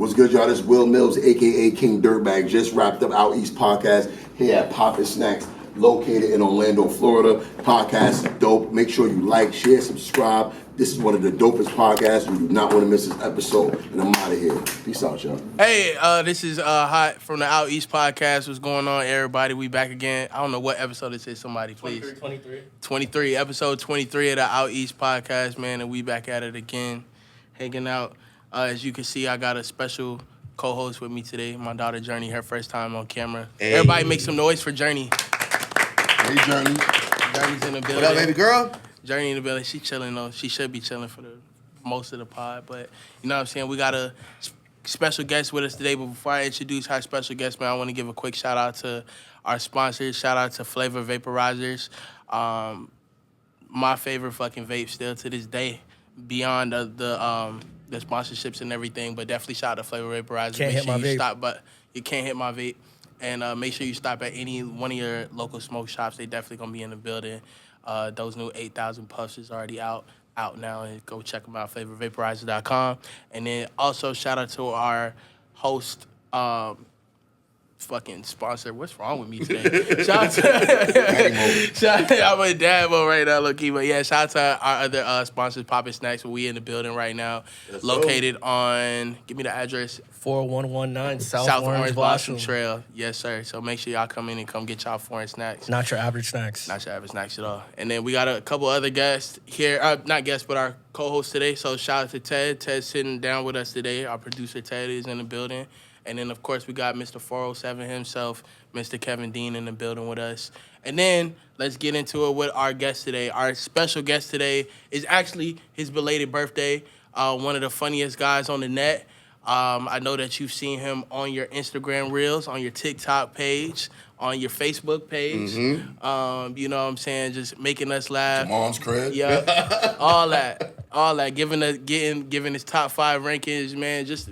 What's good, y'all? This is WilMilz, a.k.a. King Dirtbag. Just wrapped up OutEast podcast here at Poppin' Snacks, located in Orlando, Florida. Podcast is dope. Make sure you like, share, subscribe. This is one of the dopest podcasts. You do not want to miss this episode. And I'm out of here. Peace out, y'all. Hey, this is Hot from the OutEast podcast. What's going on, everybody? We back again. I don't know what episode this is. Somebody, please. 23. Episode 23 of the OutEast podcast, man. And we back at it again, hanging out. As you can see, I got a special co-host with me today. My daughter, Journey, her first time on camera. Hey. Everybody make some noise for Journey. Hey, Journey. Journey's in the building. What up, baby girl? Journey in the building. She chilling, though. She should be chilling for the most of the pod. But, you know what I'm saying? We got a special guest with us today. But before I introduce our special guest, man, I want to give a quick shout-out to our sponsors. Shout-out to Flavor Vaporizers. My favorite fucking vape still to this day. Beyond the sponsorships and everything, but definitely shout out to Flavor Vaporizer. Can't hit my vape. Stop, but you can't hit my vape. And make sure you stop at any one of your local smoke shops. They definitely gonna be in the building. Those new 8,000 puffs is already out now, and go check them out, flavorvaporizer.com. And then also shout out to our host, fucking sponsor. What's wrong with me today? Shout out to I'm in dad mode right now, low-key. But yeah, shout out to our other sponsors, Poppin' Snacks. We in the building right now. Let's located on, give me the address. 4119 South Orange Blossom Trail. Yes, sir. So make sure y'all come in and come get y'all foreign snacks. Not your average snacks. Not your average snacks at all. And then we got a couple other guests here. Not guests, but our co-host today. So shout out to Ted. Ted's sitting down with us today. Our producer, Ted, is in the building. And then, of course, we got Mr. 407 himself, Mr. Kevin Dean in the building with us. And then let's get into it with our guest today. Our special guest today is actually his belated birthday. One of the funniest guys on the net. I know that you've seen him on your Instagram reels, on your TikTok page, on your Facebook page. Mm-hmm. You know what I'm saying? Just making us laugh. Your mom's crib. Yeah, all that. Giving his top 5 rankings, man. Just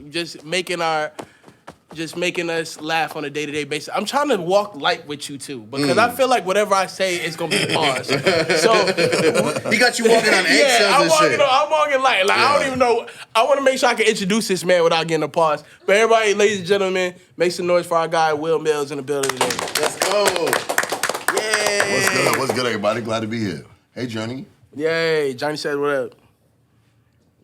making us laugh on a day-to-day basis. I'm trying to walk light with you, too, because I feel like whatever I say is going to be paused. So he got you walking on eggshells and shit. I'm walking light. Like, I don't even know. I want to make sure I can introduce this man without getting a pause. But everybody, ladies and gentlemen, make some noise for our guy, WilMilz, in the building today. Let's go. Yay. What's good, everybody? Glad to be here. Hey, Journey. Yay. Johnny says what up.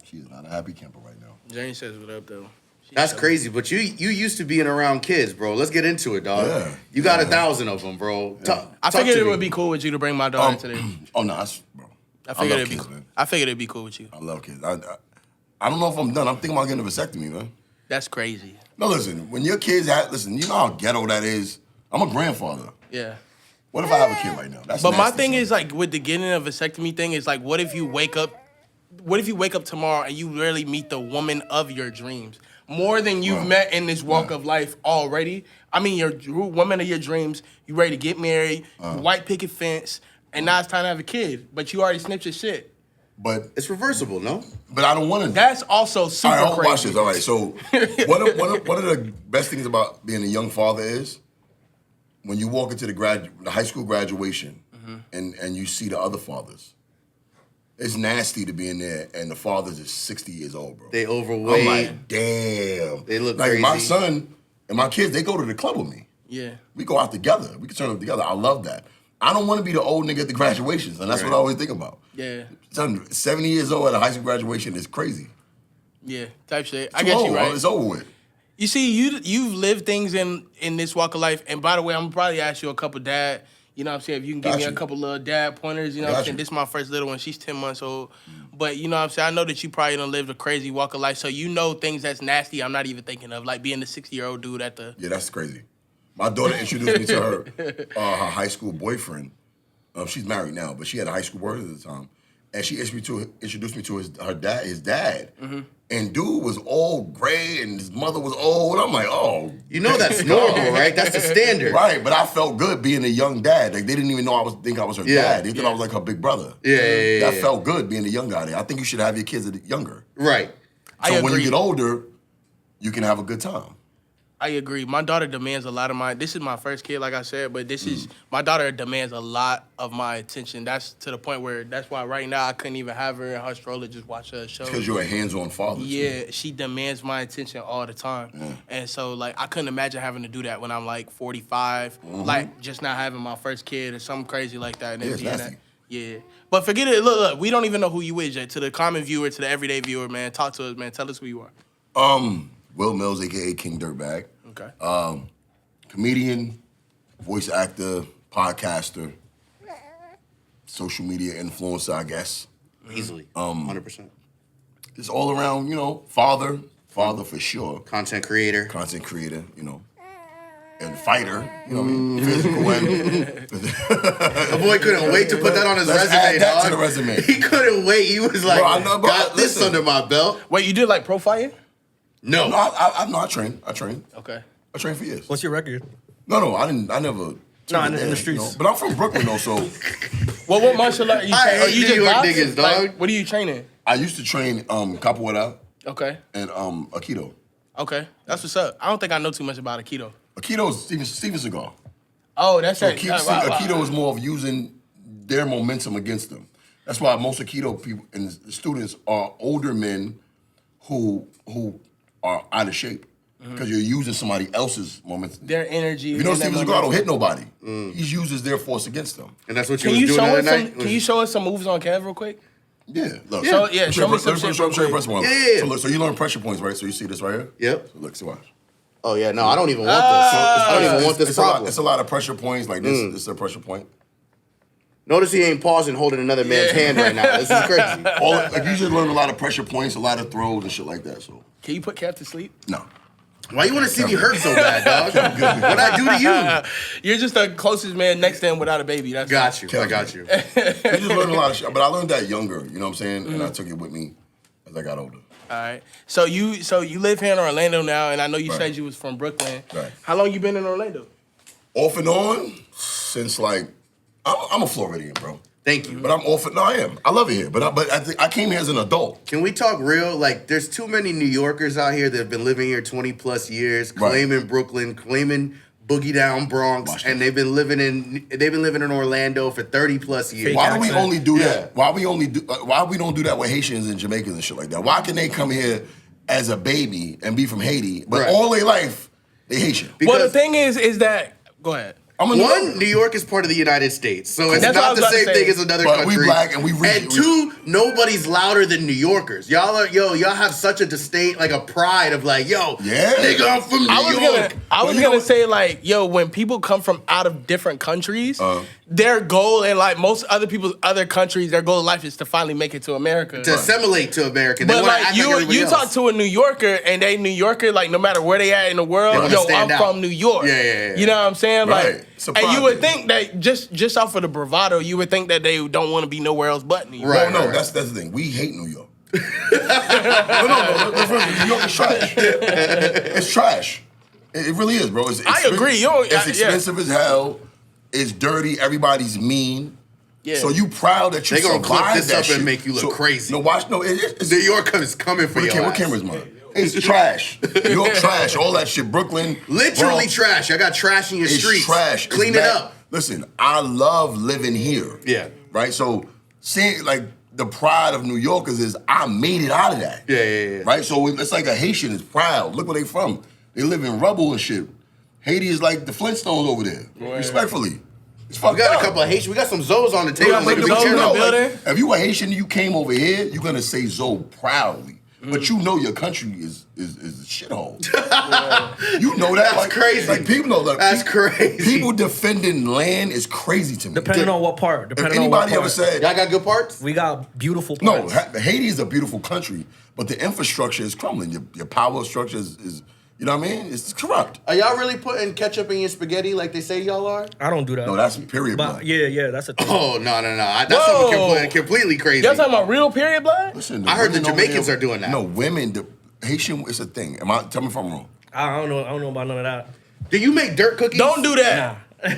She's not a happy camper right now. Johnny says what up, though. That's crazy, but you used to being around kids, bro. Let's get into it, dog. Yeah, you got 1,000 of them, bro. Yeah. I figured it would be cool with you to bring my daughter today. Oh, no, bro. I figured it'd be cool with you. I love kids. I don't know if I'm done. I'm thinking about getting a vasectomy, man. That's crazy. No, listen, when your kids listen, you know how ghetto that is? I'm a grandfather. Yeah. What if I have a kid right now? That's but nasty, my thing is, like, with the getting a vasectomy thing, is like, what if you wake up tomorrow and you literally meet the woman of your dreams? More than you've met in this walk of life already. I mean, your woman of your dreams, you ready to get married, white picket fence, and now it's time to have a kid. But you already snipped your shit. But it's reversible, no? But I don't want to. That's also super crazy. Watch this. All right, so one of the best things about being a young father is when you walk into the high school graduation and you see the other fathers. It's nasty to be in there, and the fathers is 60 years old, bro. They overweight. I'm like, damn. They look like crazy. My son and my kids, they go to the club with me. Yeah. We go out together. We can turn up together. I love that. I don't want to be the old nigga at the graduations, and that's what I always think about. Yeah. Son, 70 years old at a high school graduation is crazy. Yeah, type shit. I get you, right? It's over with. You see, you've lived things in this walk of life, and by the way, I'm gonna probably ask you a couple dad. You know what I'm saying? If you can give me a couple little dad pointers, you know what I'm saying? This is my first little one. She's 10 months old. But you know what I'm saying? I know that you probably done lived a crazy walk of life, so you know things that's nasty I'm not even thinking of, like being the 60-year-old dude at the... Yeah, that's crazy. My daughter introduced me to her high school boyfriend. She's married now, but she had a high school boyfriend at the time. And she introduced me to his dad. Mm-hmm. And dude was all gray and his mother was old. I'm like, oh. You know that's normal, right? That's the standard. Right, but I felt good being a young dad. Like, they didn't even know think I was her dad. They thought I was like her big brother. Yeah. That felt good being a young guy there. I think you should have your kids younger. Right. So when you get older, you can have a good time. I agree. My daughter demands a lot of this is my first kid, like I said, but my daughter demands a lot of my attention. That's to the point where that's why right now I couldn't even have her in her stroller just watch her show. Because you're a hands-on father. Yeah, she demands my attention all the time. Yeah. And so, like, I couldn't imagine having to do that when I'm, like, 45. Like, just not having my first kid or something crazy like that. And then Yeah, it's being nasty. Yeah. But forget it. Look, we don't even know who you is yet. To the common viewer, to the everyday viewer, man, talk to us, man. Tell us who you are. WilMilz, a.k.a. King Dirtbag. Okay. Comedian, voice actor, podcaster, social media influencer, I guess. Easily. 100%. Just all around, father for sure. Content creator. And fighter, you know what I mean? Physical and... The boy couldn't wait to put that on his Let's resume, add that dog. to the resume. He couldn't wait. He was like, Bro, I know, but got this listen. under my belt. Wait, you did, like, pro fighting? No. No, I trained. Okay. I trained for years. What's your record? No, I never... No, in the streets. But I'm from Brooklyn, though, so... Well, what martial art you I train? hate You New just York box? niggas, Like, dog. what are you training? I used to train capoeira Okay. and Aikido. Okay. That's what's up. I don't think I know too much about Aikido. Aikido is Steven Seagal. Oh, that's So it. Aikido is more of using their momentum against them. That's why most Aikido people and students are older men who are out of shape because you're using somebody else's momentum. Their energy. You know, and their Steven Seagal don't hit momentum. nobody. He uses their force against them. And that's what you Can was you doing show the us other some? night? Can you show us some moves on Kev real quick? Yeah, look. So, yeah, show me some shit Show real me pressure point. Yeah. So look, so you learn pressure points, right? So you see this right here? Yep. So look, see watch. Oh, yeah. No, I don't even want this. I don't even want this It's a lot- problem. It's a lot of pressure points. Like this, this is a pressure point. Notice he ain't pausing holding another man's hand right now. This is crazy. Like you just learn a lot of pressure points, a lot of throws and shit like that. So Can you put Kev to sleep? no. Why you want to see me hurt so bad, dog? What'd I do to you? You're just the closest man next to him without a baby. That's Got you. I got you. You just learn a lot of shit. But I learned that younger, you know what I'm saying? And I took it with me as I got older. All right. So you live here in Orlando now, and I know you Right. said you was from Brooklyn. Right. How long you been in Orlando? Off and on since like I'm a Floridian, bro. Thank you. But I'm off. No, I am. I love it here. But I came here as an adult. Can we talk real? Like, there's too many New Yorkers out here that have been living here 20 plus years, Right. claiming Brooklyn, claiming Boogie Down Bronx, Watch and this. they've been living in Orlando for 30 plus years. Fake Why do we accent. only do Yeah. that? Why we don't do that with Haitians and Jamaicans and shit like that? Why can they come here as a baby and be from Haiti, but Right. all their life they Haitian? Well, the Because- thing is that go ahead. I'm a One, New York is part of the United States, so it's That's what I not was the about to same say. thing as another But we country. black and we reach- And two, nobody's louder than New Yorkers. Y'all have such a disdain, like a pride of like, yo, Yeah. nigga, I'm from New I was York. gonna say like, yo, when people come from out of different countries, their goal in like most other countries, their goal in life is to finally make it to America. To assimilate to America. They But wanna like act everybody you talk else. to a New Yorker and they New Yorker, like no matter where they at in the world, They wanna yo, stand I'm out. from New York. Yeah. You know what I'm saying? Right. Like, Surprise and you would me. think that just off of the bravado, you would think that they don't want to be nowhere else but New York. Right. No, that's the thing. We hate New York. no. New York is trash. It's trash. It really is, bro. I agree. It's expensive as hell. It's dirty. Everybody's mean. Yeah. So you proud that you They gonna clip survived this that up and shit. make you look crazy. No, watch. No, it's New York is coming for you. what camera's mine? It's trash. New York trash. All that shit. Brooklyn. Literally Bronx, trash. I got trash in your It's streets. trash. It's Clean it bad. up. Listen, I love living here. Yeah. Right? So seeing like the pride of New Yorkers is I made it out of that. Yeah. Right? So it's like a Haitian is proud. Look where they from. They live in rubble and shit. Haiti is like the Flintstones over there. Respectfully. It's fucked We got up. a couple of Haitians. We got some Zoes on the table. got nigga. some Be Zoes in the careful. building. If you a Haitian and you came over here, you're gonna say Zoe proudly. But you know your country is a shithole. You know that. That's crazy. Like people know that. That's crazy. People defending land is crazy to me. Depending on what part. If Depending on what anybody ever part. said, Y'all got good parts? We got beautiful no, parts. Haiti is a beautiful country, but the infrastructure is crumbling. Your power structure is you know what I mean? It's corrupt. Are y'all really putting ketchup in your spaghetti like they say y'all are? I don't do that. No, that's period But blood. yeah, that's a thing. Oh, no. That's Whoa. something completely crazy. Y'all talking about real period blood? Listen, I heard the women over Jamaicans there- are doing that. No, women, the Haitian, it's a thing. Tell me if I'm wrong. I don't know about none of that. Do you make dirt cookies? Don't do that. Nah.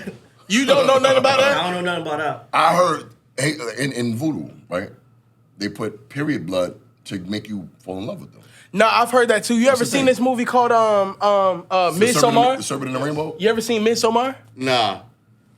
You don't know nothing about I that? don't know nothing about that. I heard in voodoo, right? They put period blood to make you fall in love with them. No, I've heard that too. You ever the seen thing. this movie called Midsommar? The Serpent in the Rainbow? You ever seen Midsommar? Nah.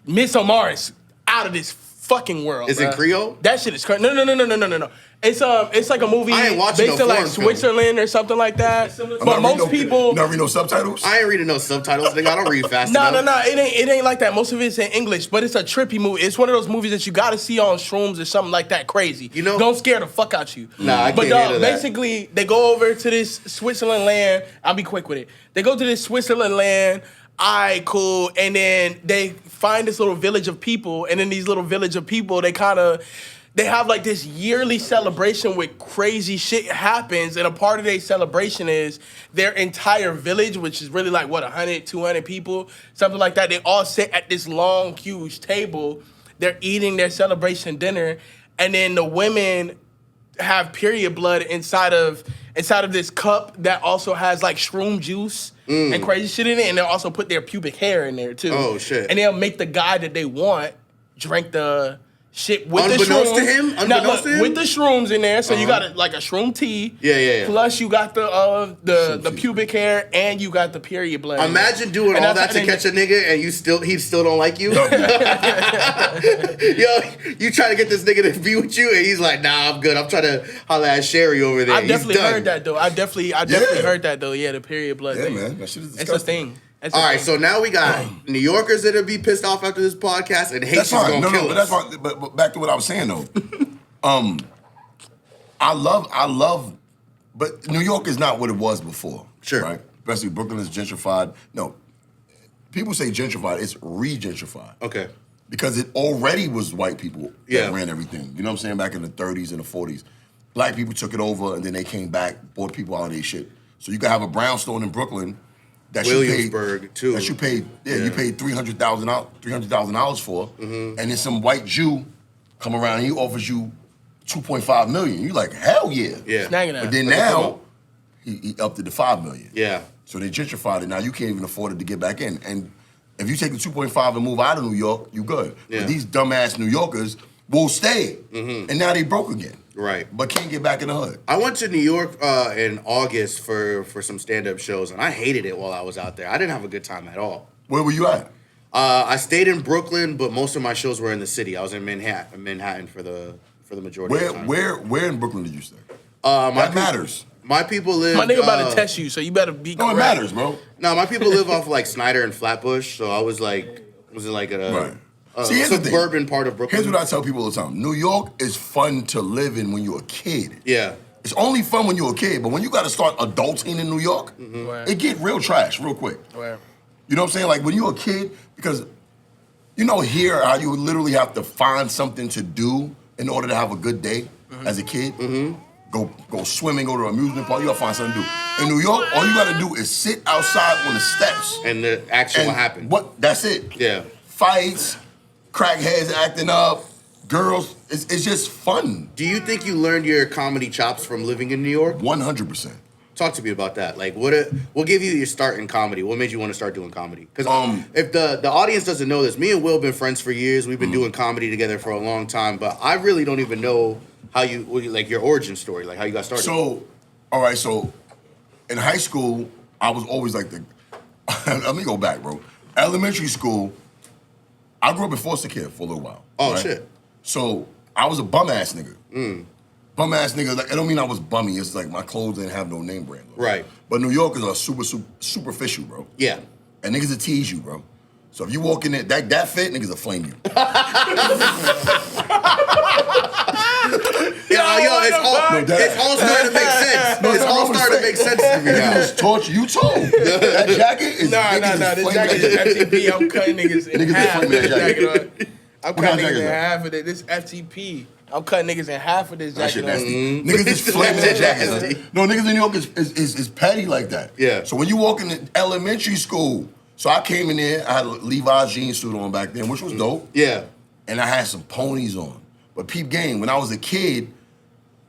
Midsommar is out of this fucking world. Is it bruh. Creole? That shit is crazy. No. It's like a movie I ain't watching based no in like foreign film. Switzerland or something like that. But most people. Not read no subtitles? I ain't reading no subtitles, nigga. I don't read fast No. enough. It ain't like that. Most of it's in English, but it's a trippy movie. It's one of those movies that you gotta see on shrooms or something like that crazy. You know- don't scare the fuck out you. Nah, I but can't handle that. basically, they go over to this Switzerland land. I'll be quick with it. They go to this Switzerland land. Alright, cool. And then they find this little village of people, and in these little village of people, they have like this yearly celebration with crazy shit happens, and a part of their celebration is their entire village, which is really like, 100, 200 people, something like that. They all sit at this long, huge table. They're eating their celebration dinner, and then the women have period blood inside of this cup that also has like shroom juice and crazy shit in it, and they'll also put their pubic hair in there too. Oh, shit. And they'll make the guy that they want drink the shit with the Unbeknownst shrooms. to him? Now, Unbeknownst to him? with the shrooms in there, so you got like a shroom tea. Yeah. Plus you got the pubic hair and you got the period blood. in there. Imagine doing And all that's that how to they- catch a nigga and he still don't like you. Yo, you try to get this nigga to be with you and he's like, nah, I'm good. I'm trying to holla at Sherry over there. I He's definitely done. heard that though. I definitely heard that though. Yeah, the period blood Yeah, thing. man. That shit is It's a disgusting. thing. It's a All right, thing. so now we got New Yorkers that'll be pissed off after this podcast and That's Haitians fine. gonna kill But us. that's fine. But back to what I was saying though. I love, but New York is not what it was before. Sure. Right? Especially Brooklyn is gentrified. No, people say gentrified. It's re-gentrified. Okay. Because it already was white people Yeah. that ran everything. You know what I'm saying? Back in the 30s and the 40s. Black people took it over and then they came back, bought people out of their shit. So you could have a brownstone in Brooklyn that Williamsburg, you paid, too. That you paid, you paid $300,000 for, and then some white Jew come around and he offers you $2.5 million. You're like, hell yeah. Yeah. Snagging that. But then now, he upped it to $5 million. Yeah. So they gentrified it. Now you can't even afford it to get back in. And if you take the 2.5 and move out of New York, you good. Yeah. But these dumbass New Yorkers will stay. And now they broke again. Right. But can't get back in the hood. I went to New York in August for some stand-up shows, and I hated it while I was out there. I didn't have a good time at all. Where were you at? I stayed in Brooklyn, but most of my shows were in the city. I was in Manhattan for the majority of the time. Where in Brooklyn did you stay? My That matters. My people live. My nigga about to test you, so you better be No, correct. it matters, bro. No, my people live off like Snyder and Flatbush, so I was in like a Right. See, here's the thing. suburban part of Brooklyn. Here's what I tell people all the time. New York is fun to live in when you're a kid. Yeah. It's only fun when you're a kid, but when you got to start adulting in New York, Right. it get real trash real quick. Right. You know what I'm saying? Like when you're a kid, because you know here how you literally have to find something to do in order to have a good day as a kid. Go swimming, go to an amusement park. You gotta find something to do. In New York, all you gotta do is sit outside on the steps. And the action will happen. What? That's it. Yeah. Fights, crackheads acting up, girls. It's just fun. Do you think you learned your comedy chops from living in New York? 100%. Talk to me about that. Like, what gave you your start in comedy? What made you want to start doing comedy? Because if the audience doesn't know this, me and Will have been friends for years. We've been doing comedy together for a long time, but I really don't even know how like your origin story, like how you got started. So, all right. So, in high school, I was always like the. Let me go back, bro. Elementary school, I grew up in foster care for a little while. Oh, right? shit. So I was a bum ass nigga. Bum ass nigga. Like, I don't mean I was bummy. It's like my clothes didn't have no name brand. Right. But New Yorkers are superficial, bro. Yeah. And niggas will tease you, bro. So if you walk in there, that fit, niggas will flame you. It's all starting to make sense. No, It's no, all I'm starting to saying. make sense to me now. Niggas torture you told. That jacket is Nah, niggas this flame jacket that is FTP. I'm cutting niggas in Niggas half. is flaming that jacket. I'm What kind cutting of niggas jacket in is that? half of it. This FTP. I'm cutting niggas in half of this That shit jacket. nasty. Niggas is flaming that jacket. Son. No, niggas in New York is petty like that. Yeah. So when you walk into elementary school, so I came in there, I had a Levi's jean suit on back then, which was dope. Yeah. And I had some ponies on. But peep game, when I was a kid,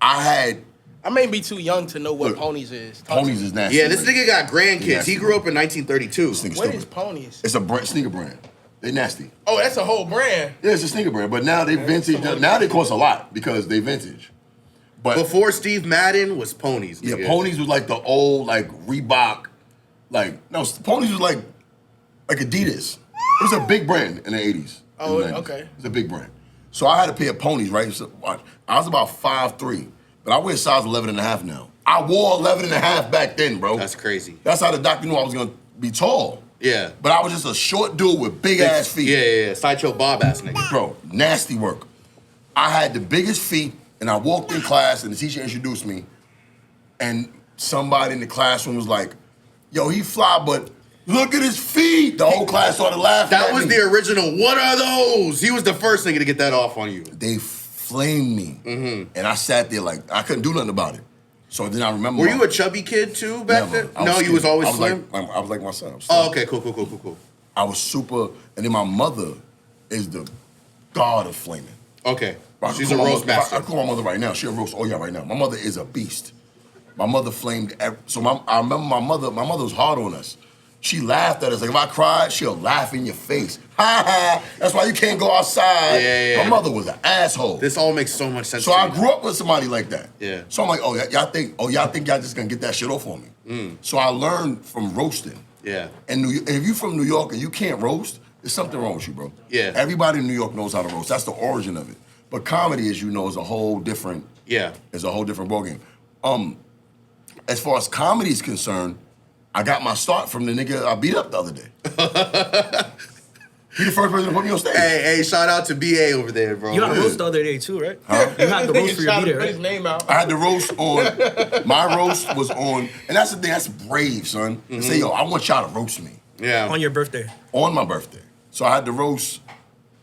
I had I may be too young to know what Look, ponies is. ponies is nasty. Yeah, this man. nigga got grandkids. Nasty. He grew up in 1932. This nigga What stupid. is ponies? It's a brand, sneaker brand. They nasty. Oh, that's a whole brand. Yeah, it's a sneaker brand, but now they vintage. Now they cost a lot because they vintage. But Before Steve Madden was Ponies. yeah, nigga. Ponies was like the old like Reebok, Ponies was like Adidas. It was a big brand in the 80s. Oh, in the 90s. okay. It was a big brand. So I had a pair of Ponies, right? So I was about 5'3", but I wear size 11 and a half now. I wore 11 and a half back then, bro. That's crazy. That's how the doctor knew I was gonna be tall. Yeah. But I was just a short dude with big ass feet. Yeah. Sideshow Bob ass nigga. Bro, nasty work. I had the biggest feet, and I walked in class, and the teacher introduced me, and somebody in the classroom was like, yo, he fly, but look at his feet. The whole class started laughing That at was me. the original. What are those? He was the first nigga to get that off on you. They flamed me, and I sat there like, I couldn't do nothing about it. So then I remember. Were you a chubby kid too back Never. then? No, you was always slim? I was like my son. I was slim. Oh, okay, cool. I was super, and then my mother is the god of flaming. Okay. I She's could a call my roast mother- master. I call my mother right now. She'll roast all y'all right now. My mother is a beast. My mother flamed. I remember my mother. My mother was hard on us. She laughed at us. Like if I cried, she'll laugh in your face. Ha ha. That's why you can't go outside. Yeah. My mother was an asshole. This all makes so much sense. So to I me. grew up with somebody like that. Yeah. So I'm like, y'all think y'all just gonna get that shit off on me. So I learned from roasting. Yeah. And if you from New York and you can't roast, there's something wrong with you, bro. Yeah. Everybody in New York knows how to roast. That's the origin of it. But comedy, as you know, is a whole different. Yeah. It's a whole different ballgame. As far as comedy is concerned, I got my start from the nigga I beat up the other day. He the first person to put me on stage. Hey, shout out to BA over there, bro. You had a roast the other day too, right? You had the roast for your beater, Put his right? name out. I had the roast on. My roast was on, and that's the thing. That's brave, son. To say, yo, I want y'all to roast me Yeah. On your birthday. on my birthday. So I had the roast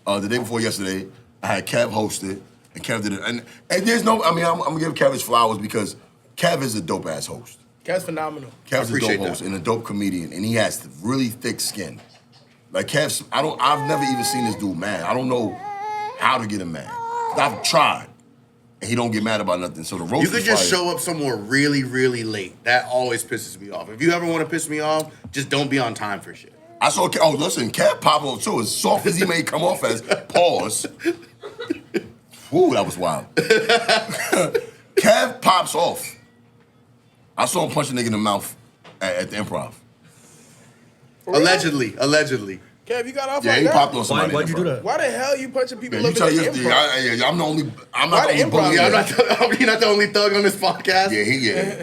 the day before yesterday. I had Kev hosted, and Kev did it. And there's no, I mean, I'm gonna give Kev his flowers because Kev is a dope ass host. Kev's phenomenal. Kev's a appreciate dope host that. and a dope comedian, and he has really thick skin. Like Kev's, I've never even seen this dude mad. I don't know how to get him mad. I've tried, and he don't get mad about nothing. So the roast You could was just fire. show up somewhere really, really late. That always pisses me off. If you ever want to piss me off, just don't be on time for shit. I saw. Oh, listen, Kev pop off too. As soft as he may come off as, pause. Ooh, that was wild. Kev pops off. I saw him punch a nigga in the mouth at the Improv. Allegedly. Kev, you got off Yeah, like he that? popped on somebody. Why'd you in the do Improv. that? Why the hell you punching people Yeah, up you tell in the your improv? I'm the only. I'm Why not the the only bully. improv? Yeah, you're not the only thug on this podcast. Yeah,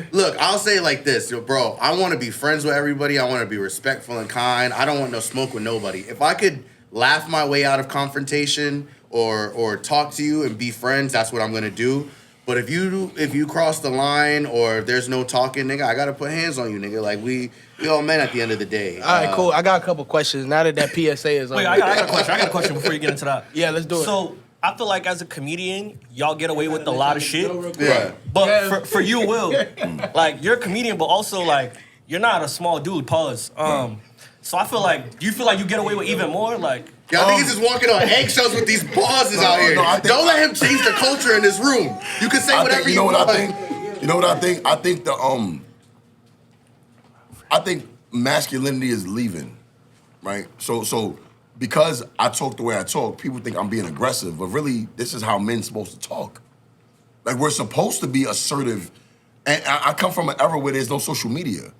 he. Look, I'll say it like this, yo, bro. I want to be friends with everybody. I want to be respectful and kind. I don't want no smoke with nobody. If I could laugh my way out of confrontation or talk to you and be friends, that's what I'm gonna do. But if you cross the line or if there's no talking, nigga, I gotta put hands on you, nigga. Like we all men at the end of the day. All right, cool. I got a couple questions now that PSA is over. Wait, I got a question. I got a question before you get into that. Yeah, let's do it. So I feel like as a comedian, y'all get away with a lot of shit. Yeah. But for you, Will, like you're a comedian, but also like you're not a small dude. Pause. So I feel like, do you feel like you get away with even more? Like, Yeah, I think he's just walking on eggshells with these pauses out here. no, I think- Don't let him change the culture in this room. You can say whatever You know what want. I think? You know what I think? I think I think masculinity is leaving, right? So because I talk the way I talk, people think I'm being aggressive, but really, this is how men's supposed to talk. Like we're supposed to be assertive, and I come from an era where there's no social media,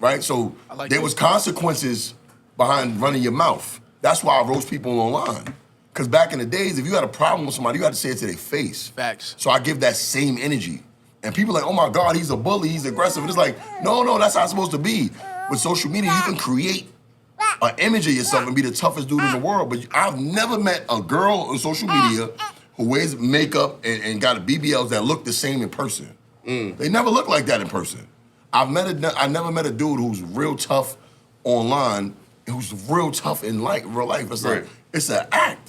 right? So like there that. was consequences behind running your mouth. That's why I roast people online. Because back in the days, if you had a problem with somebody, you had to say it to their face. Facts. So I give that same energy. And people are like, oh my God, he's a bully, he's aggressive. And it's like, no, that's how it's supposed to be. With social media, you can create an image of yourself and be the toughest dude in the world. But I've never met a girl on social media who wears makeup and got a BBLs that look the same in person. They never look like that in person. I never met a dude who's real tough online and who's real tough in real life. It's like, Right. it's an act.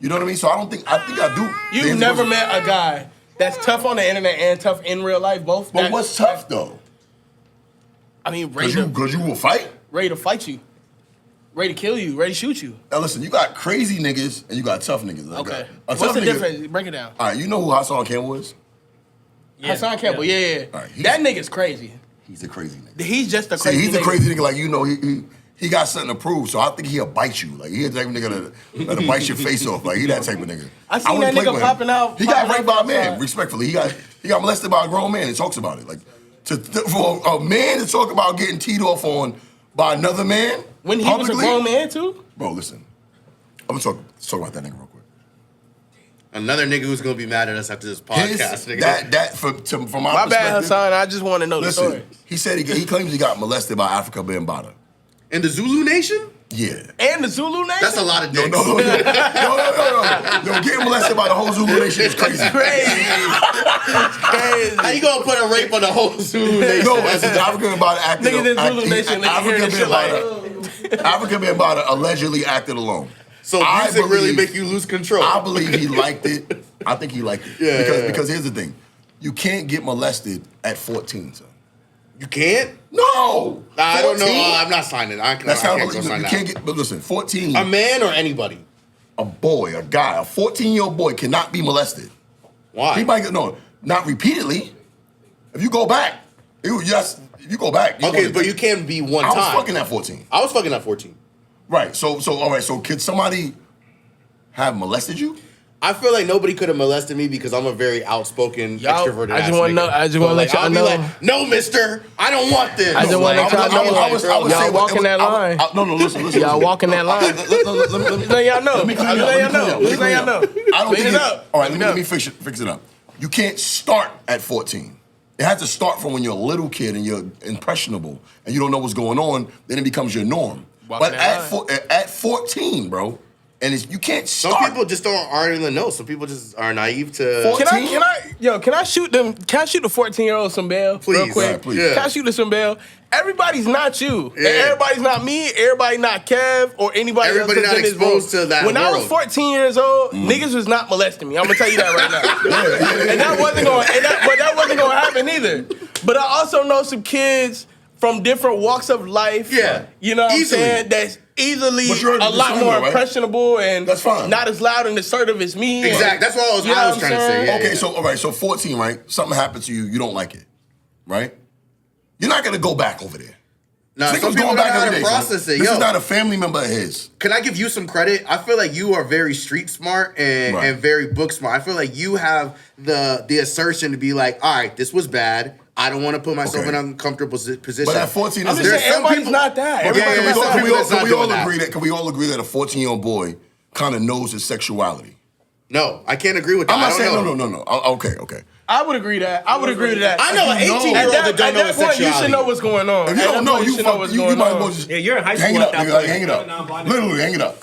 You know what I mean? So I think I do. You've never met a guy that's tough on the internet and tough in real life, both. But what's tough though? I mean, ready Cause you will fight? to fight you, ready to kill you, ready to shoot you. Now listen, you got crazy niggas and you got tough niggas. Like Okay. a What's tough the nigga- difference? Break it down. All right, you know who Hassan Campbell is? Hassan Campbell, yeah. All right, That nigga's crazy. He's a crazy nigga. He's just a See, crazy he's a nigga. crazy nigga like you know he got something to prove, so I think he'll bite you. Like, he the type of nigga that'll bite your face off. Like, he that type of nigga. I seen wouldn't that play nigga with him. popping out. He got popping raped by a out man, outside. respectfully. He got molested by a grown man and talks about it. Like, for a man to talk about getting teed off on by another man When he was a publicly- grown man too? Bro, listen. I'm gonna talk about that nigga real quick. Another nigga who's gonna be mad at us after this podcast, nigga. From my My bad, perspective, Hassan. I just want to know the story. listen, he said he claims he got molested by Africa Bambaataa. In the Zulu Nation? Yeah. And the Zulu Nation? That's a lot of dicks. No. Yo, getting molested by the whole Zulu Nation is crazy. Crazy. Crazy. How you gonna put a rape on the whole Zulu Nation? No, it's the African Bambaataa acted. Niggas in Zulu Nation, nigga hearing this shit like, African Bambaataa allegedly acted alone. So I music really believe- make you lose control. I believe he liked it. I think he liked it. Yeah. Because here's the thing. You can't get molested at 14, son. You can't? No! I don't know. 14? I'm not signing. I That's can't how go you sign that. can't get. But listen, 14. A man or anybody? A boy, a guy, a 14-year-old boy cannot be molested. Why? He might get not repeatedly. If you go back, if you go back. Okay, but you can't be one I time. was fucking at 14. I was fucking at 14. Right. So all right. So could somebody have molested you? I feel like nobody could have molested me because I'm a very outspoken, Y'all, extroverted I just ass wanna nigga. know- I just So, wanna let y'all I'll be know. like, no, mister, I don't want this. I just wanna let y'all know, I would y'all say walking that line. No, listen. Y'all walking that line. Let y'all know. Let me clean it up. Let y'all know. Let y'all know. I don't Clean think it up. All right, let me fix it up. You can't start at 14. It has to start from when you're a little kid and you're impressionable and you don't know what's going on. Then it becomes your norm. Walking But that at 14, bro, and you can't Some start. people just aren't in the know. Some people just are naive to. Can I shoot them? Can I shoot the 14-year-old some bail? Please, real quick? right, please. Yeah. Can I shoot her some bail? Everybody's not you. And Yeah. everybody's not me. Everybody not Kev or anybody Everybody else not that's in this exposed room. to that When I was world. 14 years old, niggas was not molesting me. I'm gonna tell you that right now. And that wasn't going. But that wasn't going to happen either. But I also know some kids from different walks of life. Yeah. You know what Easily. I'm saying? That's easily But you're a lot discerning, more right? impressionable and That's fine. not as loud and assertive as me. Exactly. That's what I was, You know I was what I'm trying to say. saying? Yeah, Okay, yeah. so all right, so 14, right? Something happened to you, you don't like it, right? You're not gonna go back over there. Nah, This some nigga's people going don't back know how every to day, son. process it. This Yo, is not a family member of his. can I give you some credit? I feel like you are very street smart and, Right. and very book smart. I feel like you have the assertion to be like, all right, this was bad. I don't want to put myself Okay. in an uncomfortable position. But at 14, I'm it's just There's saying, some everybody's people- not that. Yeah, Everybody's yeah, not some that. people that's not doing that. Can we all agree that a 14-year-old boy kind of knows his sexuality? No, I can't agree with that. I'm not I saying don't know. no. Okay. I would agree that. I would agree to that. I know an If you know- 18-year-old that don't At know that his point, you sexuality. should know what's going on. If you At don't that know, point, you should know what's going might as on. well just Yeah, you're in high hang school it at up, that nigga. point. Hang it up. Non-binary. Literally, hang it up.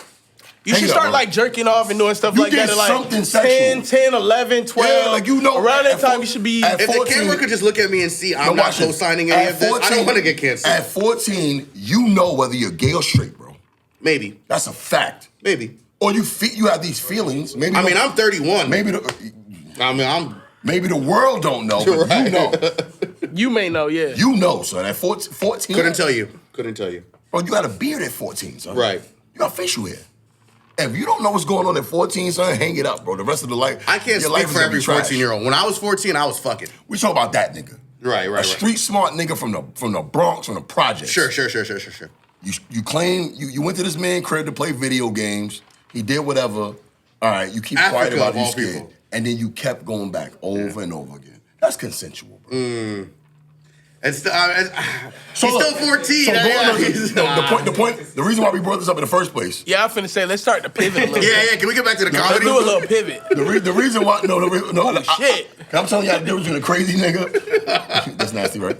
You Hang should it up, start bro. like jerking off and doing stuff You like that did at like something 10, sexual. 11, 12. Yeah, like you know. Around that at time, four- you should be. at If the 14 camera could just look at me and see I'm No, not watch this. co-signing any At of this, I don't want to get canceled. At 14, you know whether you're gay or straight, bro. Maybe. That's a fact. Maybe. Or you have these feelings. Maybe I mean, I'm 31. maybe the world don't know, but Right. you know. You may know, yeah. You know, son. At 14, Couldn't tell you. Bro, you got a beard at 14, son. Right. You got facial hair. If you don't know what's going on at 14, son, hang it up, bro. The rest of the life, I can't your life speak is for gonna be every trash. 14-year-old. When I was 14, I was fucking. We talk about that nigga. Right. A street smart nigga from the Bronx, from the projects. Sure. You claim you went to this man's crib to play video games. He did whatever. All right, you keep quiet Africa, about of you all scared. people. And then you kept going back over and over again. That's consensual, bro. It's So he's look, still 14. So Yeah, the point, the reason why we brought this up in the first place, Yeah, I'm finna say, let's start to pivot a little bit. yeah. Can we get back to the Let's comedy? do a little pivot. the reason why, Shit. I'm telling you the difference between a crazy nigga. That's nasty, right?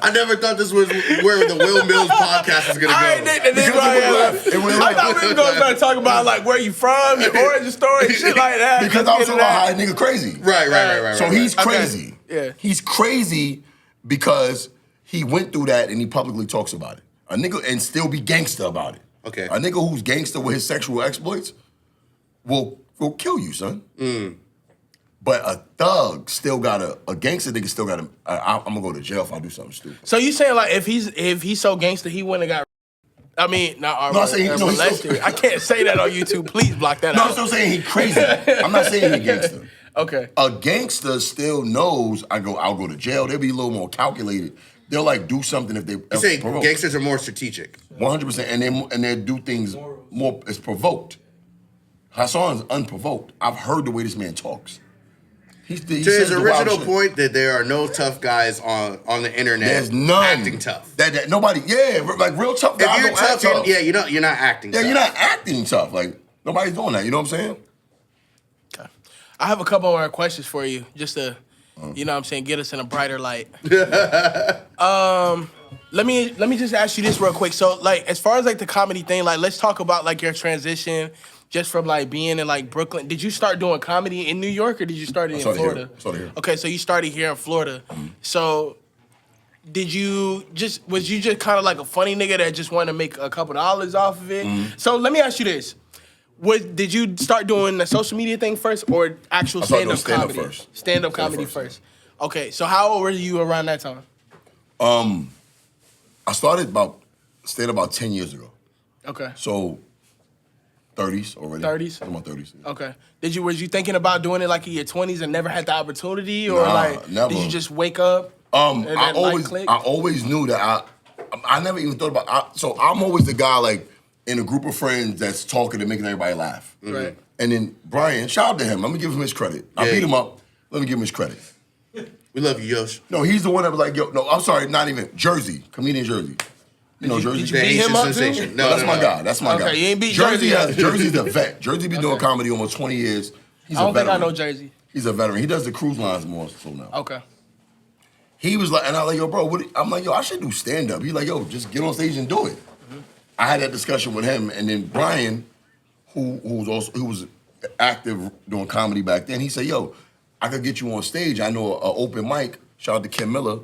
I never thought this was where the WilMilz podcast is gonna All go. right, this Because right it here. went left. It went I thought left. we were going to start talking about like where you from, your origin story, shit like that. Because I was talking about how a nigga crazy. Right. So he's Okay. crazy. Yeah. He's crazy because he went through that and he publicly talks about it. A nigga and still be gangster about it. Okay. A nigga who's gangster with his sexual exploits will kill you, son. But a thug still got a gangster nigga still got I'm gonna go to jail if I do something stupid. So you saying like if he's so gangster, he wouldn't have got. I mean, not No, I'm saying, no, he's molested. so- I can't say that on YouTube. Please block that No, I'm out. still saying he crazy. I'm not saying he gangster. Okay. A gangster still knows I'll go to jail. They'll be a little more calculated they'll like do something if they. You say gangsters are more strategic. 100%, and they do things more. It's provoked. Hassan's unprovoked. I've heard the way this man talks. He To his original point that there are no tough guys on the internet. There's none acting tough. That nobody. Yeah, like real tough guys If you're don't act tough. yeah, you're not acting. Yeah, tough. you're not acting tough. Like nobody's doing that. You know what I'm saying? Okay. I have a couple more questions for you, just to, you know what I'm saying, get us in a brighter light. Let me just ask you this real quick. So, like, as far as like the comedy thing, like, let's talk about like your transition, just from like being in like Brooklyn. Did you start doing comedy in New York or did you start it in Florida? Here. Okay, so you started here in Florida. So, was you just kind of like a funny nigga that just wanted to make a couple dollars off of it? So let me ask you this. Did you start doing the social media thing first or actual stand-up comedy? First. Stand-up comedy first. Okay, so how old were you around that time? I started about 10 years ago. Okay. So 30s already. 30s? I'm in my 30s. Yeah. Okay. Was you thinking about doing it like in your 20s and never had the opportunity, or never. did you just wake up? I always knew that I never even thought about. So I'm always the guy like in a group of friends that's talking and making everybody laugh. Right. And then Brian, shout out to him. Let me give him his credit. I beat him up. Let me give him his credit. We love you, Yosh. No, he's the one that was like, yo, no, I'm sorry, not even Jersey, comedian Jersey. You know Jersey? Did you beat him up too? No, that's my guy. That's my guy. Okay, you ain't beat Jersey. Jersey's a vet. Jersey been doing comedy almost 20 years. He's I don't a veteran. think I know Jersey. He's a veteran. He does the cruise lines more so now. Okay. He was like, and I was like, yo, bro, I'm like, yo, I should do stand-up. He's like, yo, just get on stage and do it. I had that discussion with him, and then Brian, who was active doing comedy back then, he said, yo, I could get you on stage. I know an open mic. Shout out to Kim Miller.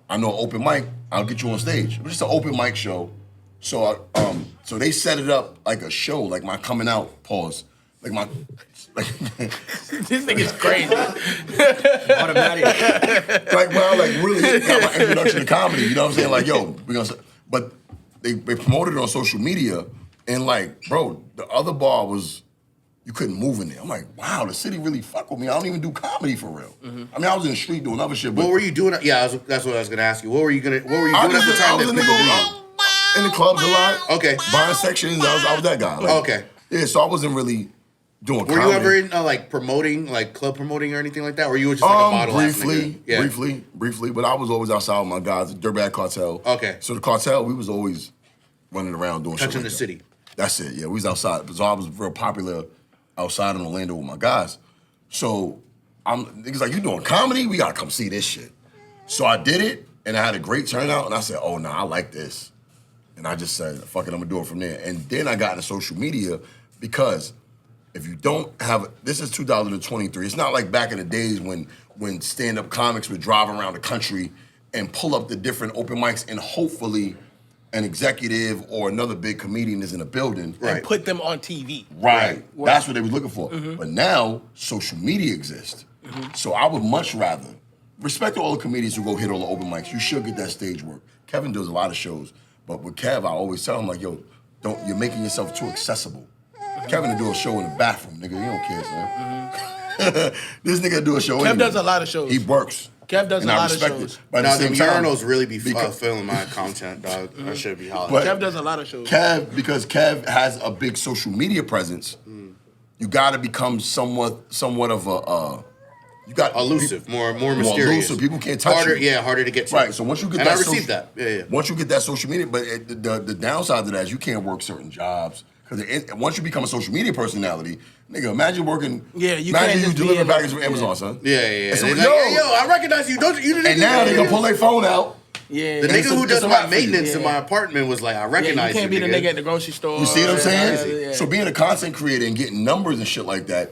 I know an open mic. I'll get you on stage. It was just an open mic show. So so they set it up like a show, like my coming out, pause. Like my This nigga's crazy. Automatic. like well, like really got my introduction to comedy. You know what I'm saying? Like, yo, but they promoted it on social media, and like, bro, the other bar was you couldn't move in there. I'm like, wow, the city really fuck with me. I don't even do comedy for real. I mean, I was in the street doing other shit. But What were you doing? Yeah, that's what I was gonna ask you. What were you doing at the time that people knew? In the clubs a lot. Okay. Buying sections. I was that guy. Like, Okay. Yeah, so I wasn't really doing Were comedy. you ever in like promoting, like club promoting or anything like that? Or you were just like a bottle ass nigga? briefly, but I was always outside with my guys, the Dirtbag Cartel. Okay. So the cartel, we was always running around doing shit Touching like the that. city. That's it, yeah. We was outside. So I was real popular outside in Orlando with my guys. So niggas like, you doing comedy? We gotta come see this shit. So I did it, and I had a great turnout, and I said, oh, nah, I like this. And I just said, fuck it, I'm gonna do it from there. And then I got into social media because if you don't have, this is 2023. It's not like back in the days when stand-up comics would drive around the country and pull up the different open mics and hopefully an executive or another big comedian is in a building. And put them on TV. Right. That's what they was looking for. But now, social media exists. So I would much rather, respect all the comedians who go hit all the open mics. You should get that stage work. Kevin does a lot of shows. But with Kev, I always tell him, like, yo, you're making yourself too accessible. Kevin to do a show in the bathroom, nigga, he don't care, son. This nigga do a show Kev does a lot of shows. He works. Kev does and a I lot of respect shows. it. But Now, at the the same time, urinals really be filling my content, dog. I should be hollering. Kev does a lot of shows. Because Kev has a big social media presence, you gotta become somewhat of a, you got Elusive, more mysterious. More elusive. People can't touch you. Yeah, harder to get to. Right, so once you get and that I received that. Yeah. Once you get that social media, but the downside to that is you can't work certain jobs. Because once you become a social media personality, nigga, imagine working. Yeah, you imagine can't you just be delivering in the- packages from Amazon, son. Yeah. And so, They're like, hey, yo, I recognize you. Don't you? And now they gonna pull their phone out. Yeah. The nigga it's who a does wrap my for you. maintenance in my apartment was like, I recognize you can't be the nigga at the grocery store. You see what I'm saying? Yeah. So being a content creator and getting numbers and shit like that,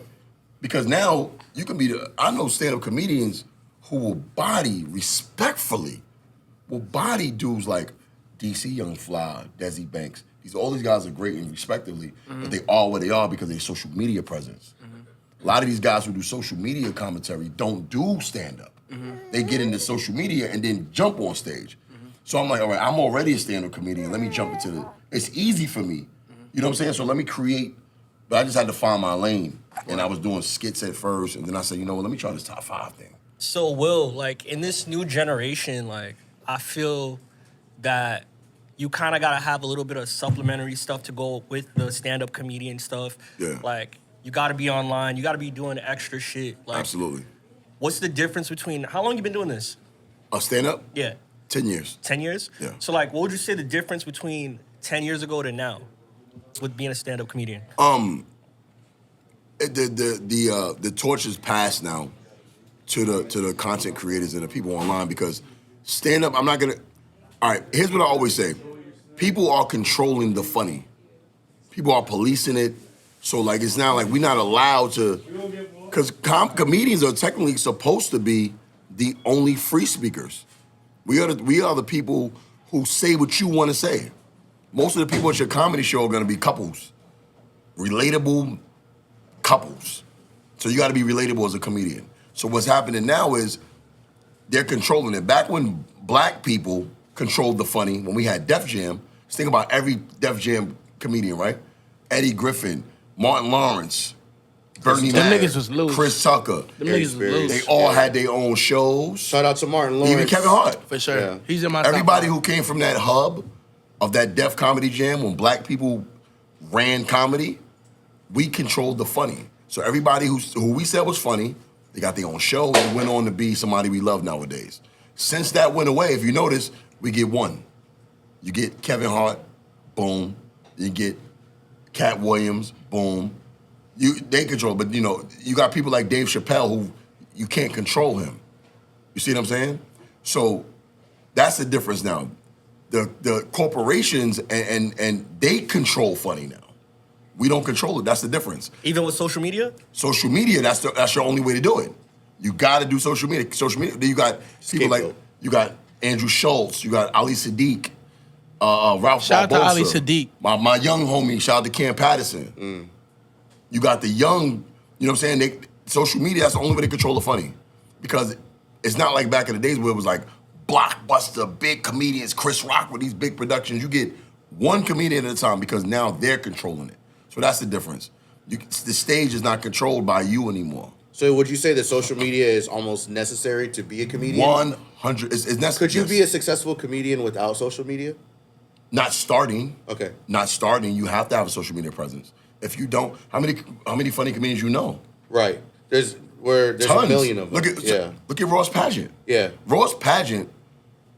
because now you can be I know stand-up comedians who will body respectfully, will body dudes like DC Young Fly, Desi Banks. All these guys are great and respectively, but they are what they are because of their social media presence. A lot of these guys who do social media commentary don't do stand-up. They get into social media and then jump on stage. So I'm like, all right, I'm already a stand-up comedian. Let me jump into it's easy for me. You know what I'm saying? So let me create, but I just had to find my lane. And I was doing skits at first, and then I said, you know what, let me try this top 5 thing. So, Will, like, in this new generation, like, I feel that you kind of got to have a little bit of supplementary stuff to go with the stand-up comedian stuff. Yeah. Like, you got to be online. You got to be doing extra shit. Like, Absolutely. what's the difference between, how long you been doing this? Stand up? Yeah. 10 years. 10 years? Yeah. So, like, what would you say the difference between 10 years ago to now with being a stand-up comedian? The torch is passed now to the content creators and the people online because stand up, I'm not gonna. All right, here's what I always say: people are controlling the funny. People are policing it. So like it's not like we're not allowed to, because comedians are technically supposed to be the only free speakers. We are the people who say what you want to say. Most of the people at your comedy show are going to be couples, relatable couples. So you got to be relatable as a comedian. So what's happening now is they're controlling it. Back when black people controlled the funny, when we had Def Jam, just think about every Def Jam comedian, right? Eddie Griffin, Martin Lawrence, Bernie Them Mac, niggas was loose. Chris Tucker. Them niggas was loose. They all had their own shows. Shout out to Martin Lawrence. Even Kevin Hart. For sure. Yeah. He's in my Everybody top who came from that hub of that Def Comedy Jam when black people ran comedy, we controlled the funny. So everybody who we said was funny, they got their own show and went on to be somebody we love nowadays. Since that went away, if you notice, we get one. You get Kevin Hart, boom. You get Cat Williams, boom. They control, but you got people like Dave Chappelle who you can't control him. You see what I'm saying? So that's the difference now. The corporations and they control funny now. We don't control it. That's the difference. Even with social media? Social media, that's your only way to do it. You got to do social media. Social media. Then you got people like you got Andrew Schultz, you got Ali Sadiq, Ralph Shout out to Barbosa. Ali Sadiq. My young homie, shout out to Cam Patterson. You got the young, you know what I'm saying? Social media, that's the only way to control the funny. Because it's not like back in the days where it was like blockbuster, big comedians, Chris Rock with these big productions. You get one comedian at a time because now they're controlling it. So that's the difference. The stage is not controlled by you anymore. So would you say that social media is almost necessary to be a comedian? 100. It's necessary. Could you be a successful comedian without social media? Not starting. Okay. Not starting. You have to have a social media presence. If you don't, how many funny comedians you know? Right. There's Tons. a million of them. Look at Ross Pageant. Yeah. Ross Pageant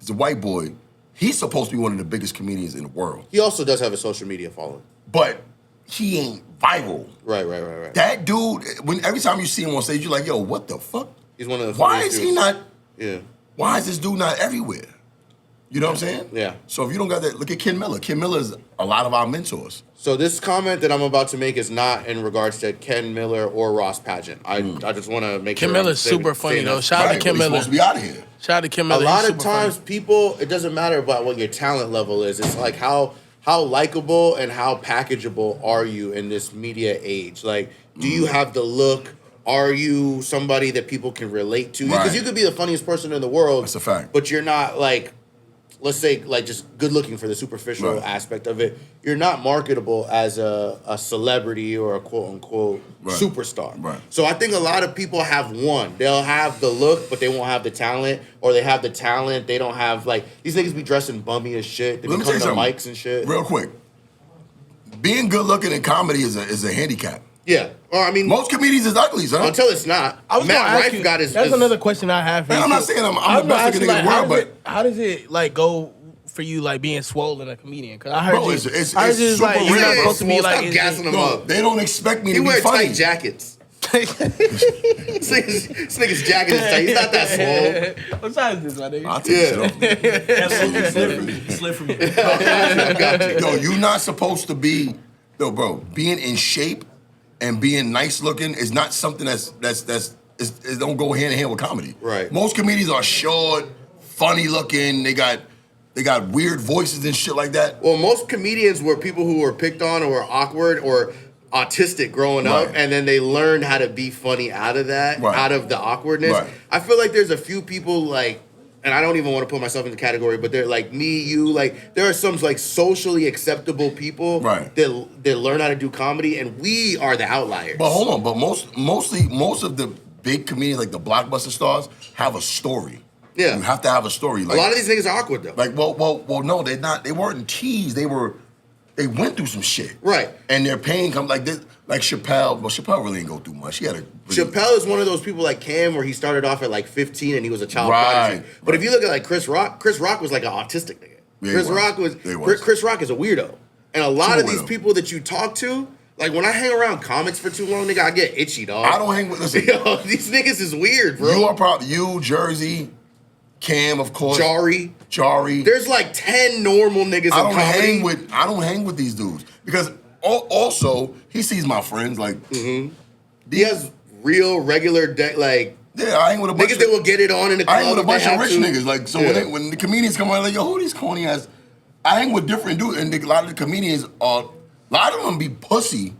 is a white boy. He's supposed to be one of the biggest comedians in the world. He also does have a social media following. But he ain't viral. Right. That dude, every time you see him on stage, you're like, yo, what the fuck? He's one of the Why funniest is he dudes. not? Yeah. Why is this dude not everywhere? You know what I'm saying? Yeah. So if you don't got that, look at Ken Miller. Ken Miller is a lot of our mentors. So this comment that I'm about to make is not in regards to Ken Miller or Ross Pageant. I just want to make Ken sure Miller's super funny though. Shout out to Ken He's Miller. supposed to be out of here. Shout out to Ken A Miller. lot He's of super times, funny. people, it doesn't matter about what your talent level is. It's like how likable and how packageable are you in this media age? Like, do you have the look? Are you somebody that people can relate to? Because Right. you could be the funniest person in the world. That's a fact. But you're not like, let's say, like just good looking for the superficial Right. aspect of it. You're not marketable as a celebrity or a quote unquote Right. superstar. Right. So I think a lot of people have one. They'll have the look, but they won't have the talent, or they have the talent, they don't have like these niggas be dressing bummy as shit. They be Let me tell coming you to something. mics and shit. Real quick. Being good looking in comedy is a handicap. Yeah. Or I mean, Most comedians is ugly, son. until it's not. I was Matt gonna ask Rife you, got his. That's his- another question I have for Man, you. I'm not too. saying I'm I the was best gonna looking ask nigga in you, the world, how does it like go for you like being swollen a comedian? Because I heard Bro, you. it's I heard you super like you're not rare. supposed to be Stop like. gassing him No, up. they don't expect me He to be wear funny. tight jackets. This nigga's jacket is tight. He's not that swole. What size is this, my nigga? I'll take shit off. Slip from you. I got you. Yo, you're not supposed to be, bro. Being in shape and being nice looking is not something it don't go hand in hand with comedy. Right. Most comedians are short, funny looking. They got weird voices and shit like that. Well, most comedians were people who were picked on or were awkward or autistic growing up, Right. and then they learned how to be funny out of that, Right. out of the awkwardness. Right. I feel like there's a few people like, and I don't even want to put myself in the category, but they're like me, you, like there are some like socially acceptable people Right. that learn how to do comedy, and we are the outliers. But hold on, most of the big comedians, like the blockbuster stars, have a story. Yeah. You have to have a story. Like, a lot of these niggas are awkward though. Like, no, they're not. They weren't teased. They went through some shit. Right. And their pain comes like this. Like Chappelle. Well, Chappelle really didn't go through much. He had a Chappelle is one of those people like Cam where he started off at like 15 and he was a child prodigy. But if you look at like Chris Rock was like an autistic nigga. Yeah, Chris Rock is a weirdo. And a lot of these people that you talk to, like when I hang around comics for too long, nigga, I get itchy, dog. I don't hang with. Listen, Yo, these niggas is weird, bro. You are probably Jersey, Cam, of course. Jari. There's like 10 normal niggas in comedy. I don't hang with these dudes because also he sees my friends like. Mm-hmm. He has real regular like. Yeah, I hang with a bunch niggas that will get it on in the club. I hang with a bunch of rich niggas. Like so, when the comedians come on, like yo, who these corny ass? I hang with different dudes, and a lot of the comedians are. A lot of them be pussy,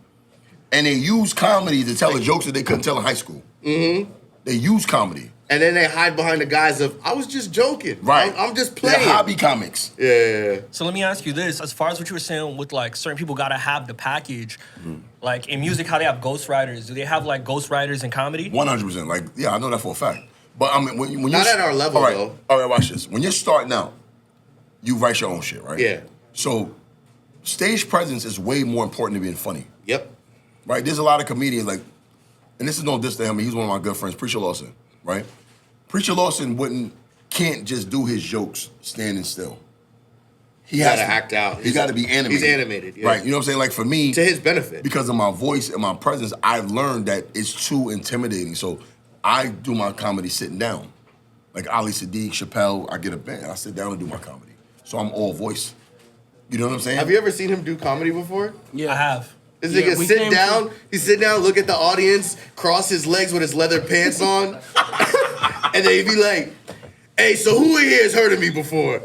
and they use comedy to tell the jokes that they couldn't tell in high school. Mm-hmm. They use comedy. And then they hide behind the guise of, I was just joking. Right. I'm just playing. They're hobby comics. Yeah. So let me ask you this. As far as what you were saying with like certain people gotta have the package, like in music, how they have ghostwriters. Do they have like ghostwriters in comedy? 100%. Like, yeah, I know that for a fact. But I mean, when you're... Not at our level, though. All right, watch this. When you're starting out, you write your own shit, right? Yeah. So stage presence is way more important than being funny. Yep. Right? There's a lot of comedians like, and this is no diss to him, he's one of my good friends, Preacher Lawson, right? Preacher Lawson can't just do his jokes standing still. He has to act out. He got to be animated. He's animated, yeah. Right, you know what I'm saying? Like for me... To his benefit. Because of my voice and my presence, I've learned that it's too intimidating. So I do my comedy sitting down. Like Ali Sadiq, Chappelle, I get a band, I sit down and do my comedy. So I'm all voice. You know what I'm saying? Have you ever seen him do comedy before? Yeah, I have. This nigga sit down, look at the audience, cross his legs with his leather pants on, and then he'd be like, hey, so who in here has heard of me before?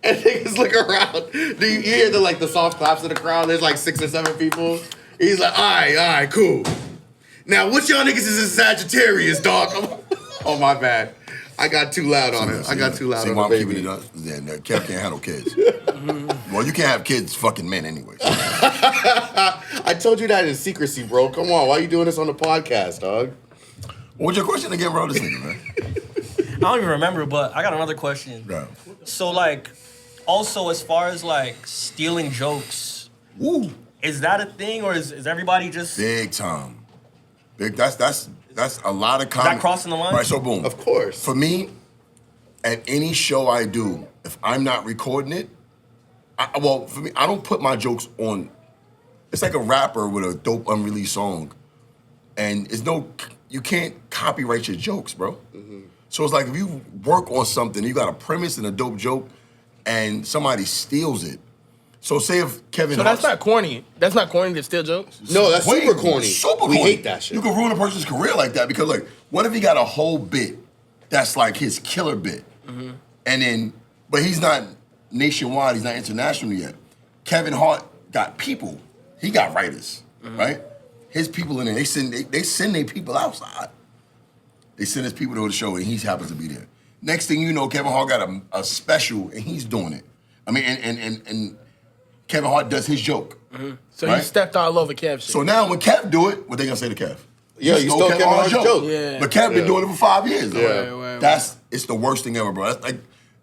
And niggas look around. Do you hear the soft claps of the crowd? There's like 6 or 7 people. He's like, all right, cool. Now, which y'all niggas is a Sagittarius, dog? Oh, my bad. I got too loud on it. I got too loud on the baby. Kev can't handle kids. Well, you can't have kids fucking men anyways. I told you that in secrecy, bro. Come on, why are you doing this on the podcast, dog? What's your question again, bro? This nigga, man. I don't even remember, but I got another question. Yeah. So, like, also as far as like stealing jokes, Woo. Is that a thing, or is everybody just big time? That's a lot of comedy. Is that crossing the line? Right, so boom. Of course. For me, at any show I do, if I'm not recording it, for me, I don't put my jokes on. It's like a rapper with a dope unreleased song, and you can't copyright your jokes, bro. Mm-hmm. So it's like if you work on something, you got a premise and a dope joke, and somebody steals it. So say if Kevin Hart... that's not corny. That's not corny to steal jokes? No, that's super corny. Super corny. We hate that shit. You can ruin a person's career like that because, like, what if he got a whole bit that's like his killer bit? Mm-hmm. And then, but he's not nationwide, he's not international yet. Kevin Hart got people. He got writers, right? His people in there, they send their people outside. They send his people to the show and he happens to be there. Next thing you know, Kevin Hart got a special and he's doing it. I mean, and Kevin Hart does his joke. Mm-hmm. So right? You stepped all over Kev shit. So now when Kev do it, what they gonna say to Kev? Yeah, you stole Kevin Hart's joke. Yeah. But Kev been doing it for 5 years. Yeah. Right. It's the worst thing ever, bro. That's like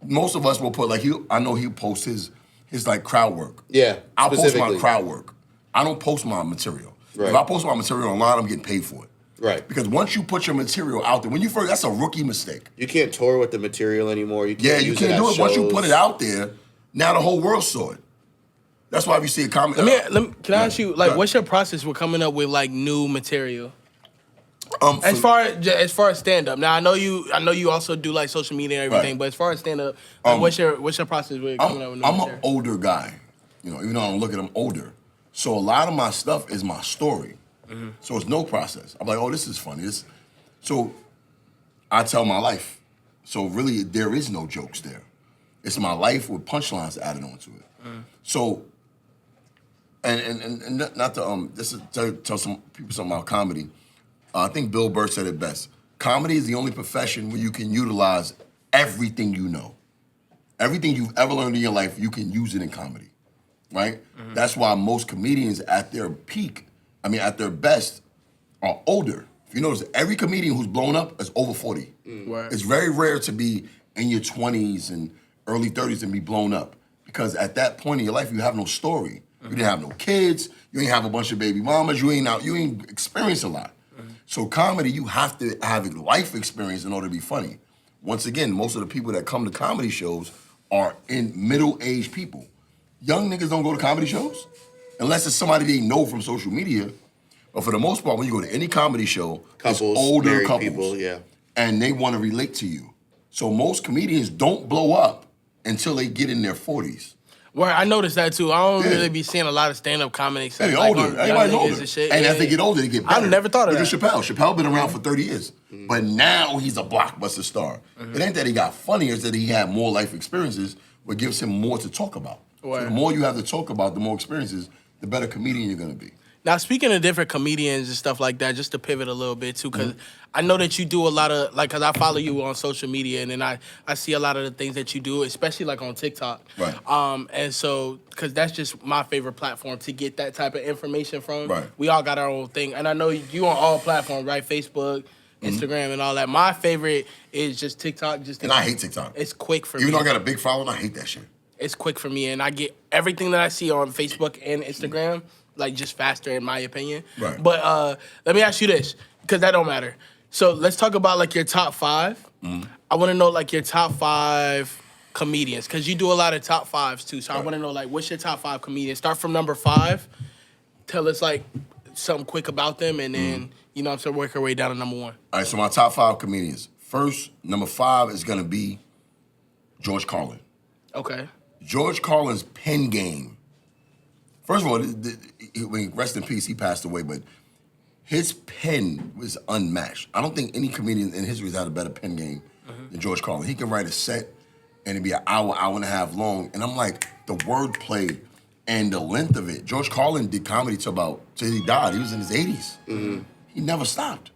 most of us will put I know he'll post his like crowd work. Yeah. I'll post my crowd work. I don't post my material. Right. If I post my material online, I'm getting paid for it. Right. Because once you put your material out there, that's a rookie mistake. You can't tour with the material anymore. You can't you can't do it. Once you put it out there, now the whole world saw it. That's why if you see a comment. Can I ask you, what's your process for coming up with like new material? As far as stand up. Now I know you also do like social media and everything, but as far as stand up, what's your process with coming up with new material? I'm an older guy, even though I don't look at him older. So a lot of my stuff is my story. Mm-hmm. So it's no process. I'm like, oh, this is funny. So I tell my life. So really, there is no jokes there. It's my life with punchlines added onto it. Mm. So, and not to this is tell some people something about comedy. I think Bill Burr said it best. Comedy is the only profession where you can utilize everything you know. Everything you've ever learned in your life, you can use it in comedy, right? Mm-hmm. That's why most comedians at their peak, at their best, are older. If you notice, every comedian who's blown up is over 40. Mm. It's very rare to be in your 20s and early 30s and be blown up. Because at that point in your life, you have no story. You didn't have no kids. You ain't have a bunch of baby mamas. You ain't experienced a lot. So comedy, you have to have a life experience in order to be funny. Once again, most of the people that come to comedy shows are in middle-aged people. Young niggas don't go to comedy shows unless it's somebody they know from social media. But for the most part, when you go to any comedy show, Couples, it's older married couples, people, yeah. and they want to relate to you. So most comedians don't blow up until they get in their 40s. Well, I noticed that too. I don't Yeah. really be seeing a lot of stand-up comics. Hey, like, older. on young Everybody's niggas older. And, shit. And Yeah, as they yeah. get older, they get better. I've never thought of Look that. at Chappelle. Chappelle been around for 30 years. But now he's a blockbuster star. It ain't that he got funnier, it's that he had more life experiences, what gives him more to talk about. So Right. the more you have to talk about, the more experiences, the better comedian you're gonna be. Now, speaking of different comedians and stuff like that, just to pivot a little bit too, because I know that you do a lot of, like, because I follow you on social media, and then I see a lot of the things that you do, especially like on TikTok. Right. And so, because that's just my favorite platform to get that type of information from. Right. We all got our own thing. And I know you on all platforms, right? Facebook, Instagram, and all that. My favorite is just TikTok. Just to, And I hate TikTok. It's quick for Even me. though I got a big following, I hate that shit. It's quick for me, and I get everything that I see on Facebook and Instagram, like, just faster, in my opinion. Right. But let me ask you this, because that don't matter. So let's talk about, like, your top 5. I want to know, like, your top 5 comedians, because you do a lot of top 5s too. So I want to know, like, what's your top 5 comedians? Start from number 5. Tell us, like, something quick about them, and then you know what I'm saying, work our way down to number 1. All right, so my top 5 comedians. First, number 5 is gonna be George Carlin. Okay. George Carlin's pen game. First of all, rest in peace, he passed away, but his pen was unmatched. I don't think any comedian in history has had a better pen game than George Carlin. He can write a set and it'd be an hour, hour and a half long. And I'm like, the wordplay and the length of it. George Carlin did comedy till he died. He was in his 80s. He never stopped.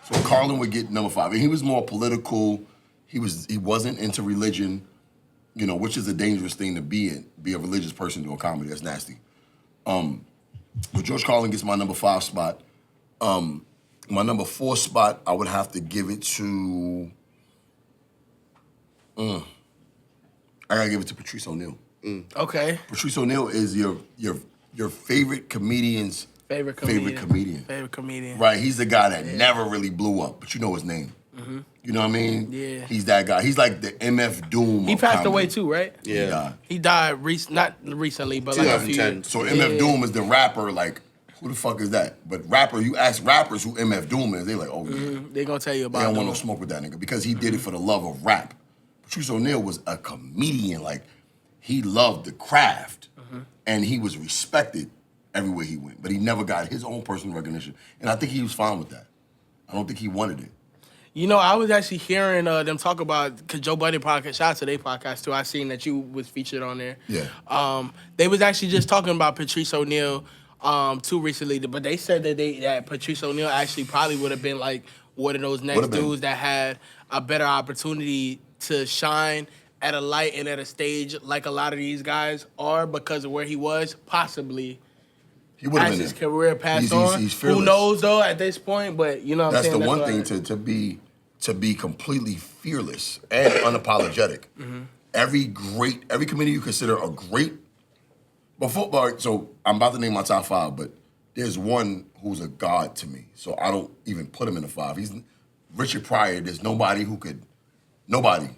So Carlin would get number 5. And he was more political. He wasn't into religion, you know, which is a dangerous thing to be in. Be a religious person doing comedy. That's nasty. But George Carlin gets my number 5 spot. My number 4 spot, I would have to give it to. I gotta give it to Patrice O'Neal. Okay. Patrice O'Neal is your favorite comedian's Favorite comedian. Favorite comedian. Right, he's the guy that never really blew up, but you know his name. You know what I mean? Yeah. He's that guy. He's like the MF Doom. He of passed comedy. away too, right? Yeah. He died not recently, but like a few 2010. years. So MF Doom is the rapper. Like, who the fuck is that? But you ask rappers who MF Doom is, they like, oh yeah. They gonna tell you They about don't want no him. smoke with that nigga because he did it for the love of rap. Patrice O'Neal was a comedian. Like, he loved the craft, and he was respected everywhere he went. But he never got his own personal recognition, and I think he was fine with that. I don't think he wanted it. You know, I was actually hearing them talk about, because Joe Budden podcast, shout out to their podcast too. I seen that you was featured on there. Yeah. They was actually just talking about Patrice O'Neal too recently, but they said that Patrice O'Neal actually probably would have been like one of those next Would've been. dudes that had a better opportunity to shine at a light and at a stage like a lot of these guys are because of where he was, possibly. He would have As been his there. career passed He's on. fearless. Who knows though at this point? But you know what That's I'm saying? the one what thing to be completely fearless and unapologetic. Every comedian you consider a great. So I'm about to name my top 5, but there's one who's a god to me. So I don't even put him in the 5. He's Richard Pryor. There's nobody who could. Nobody.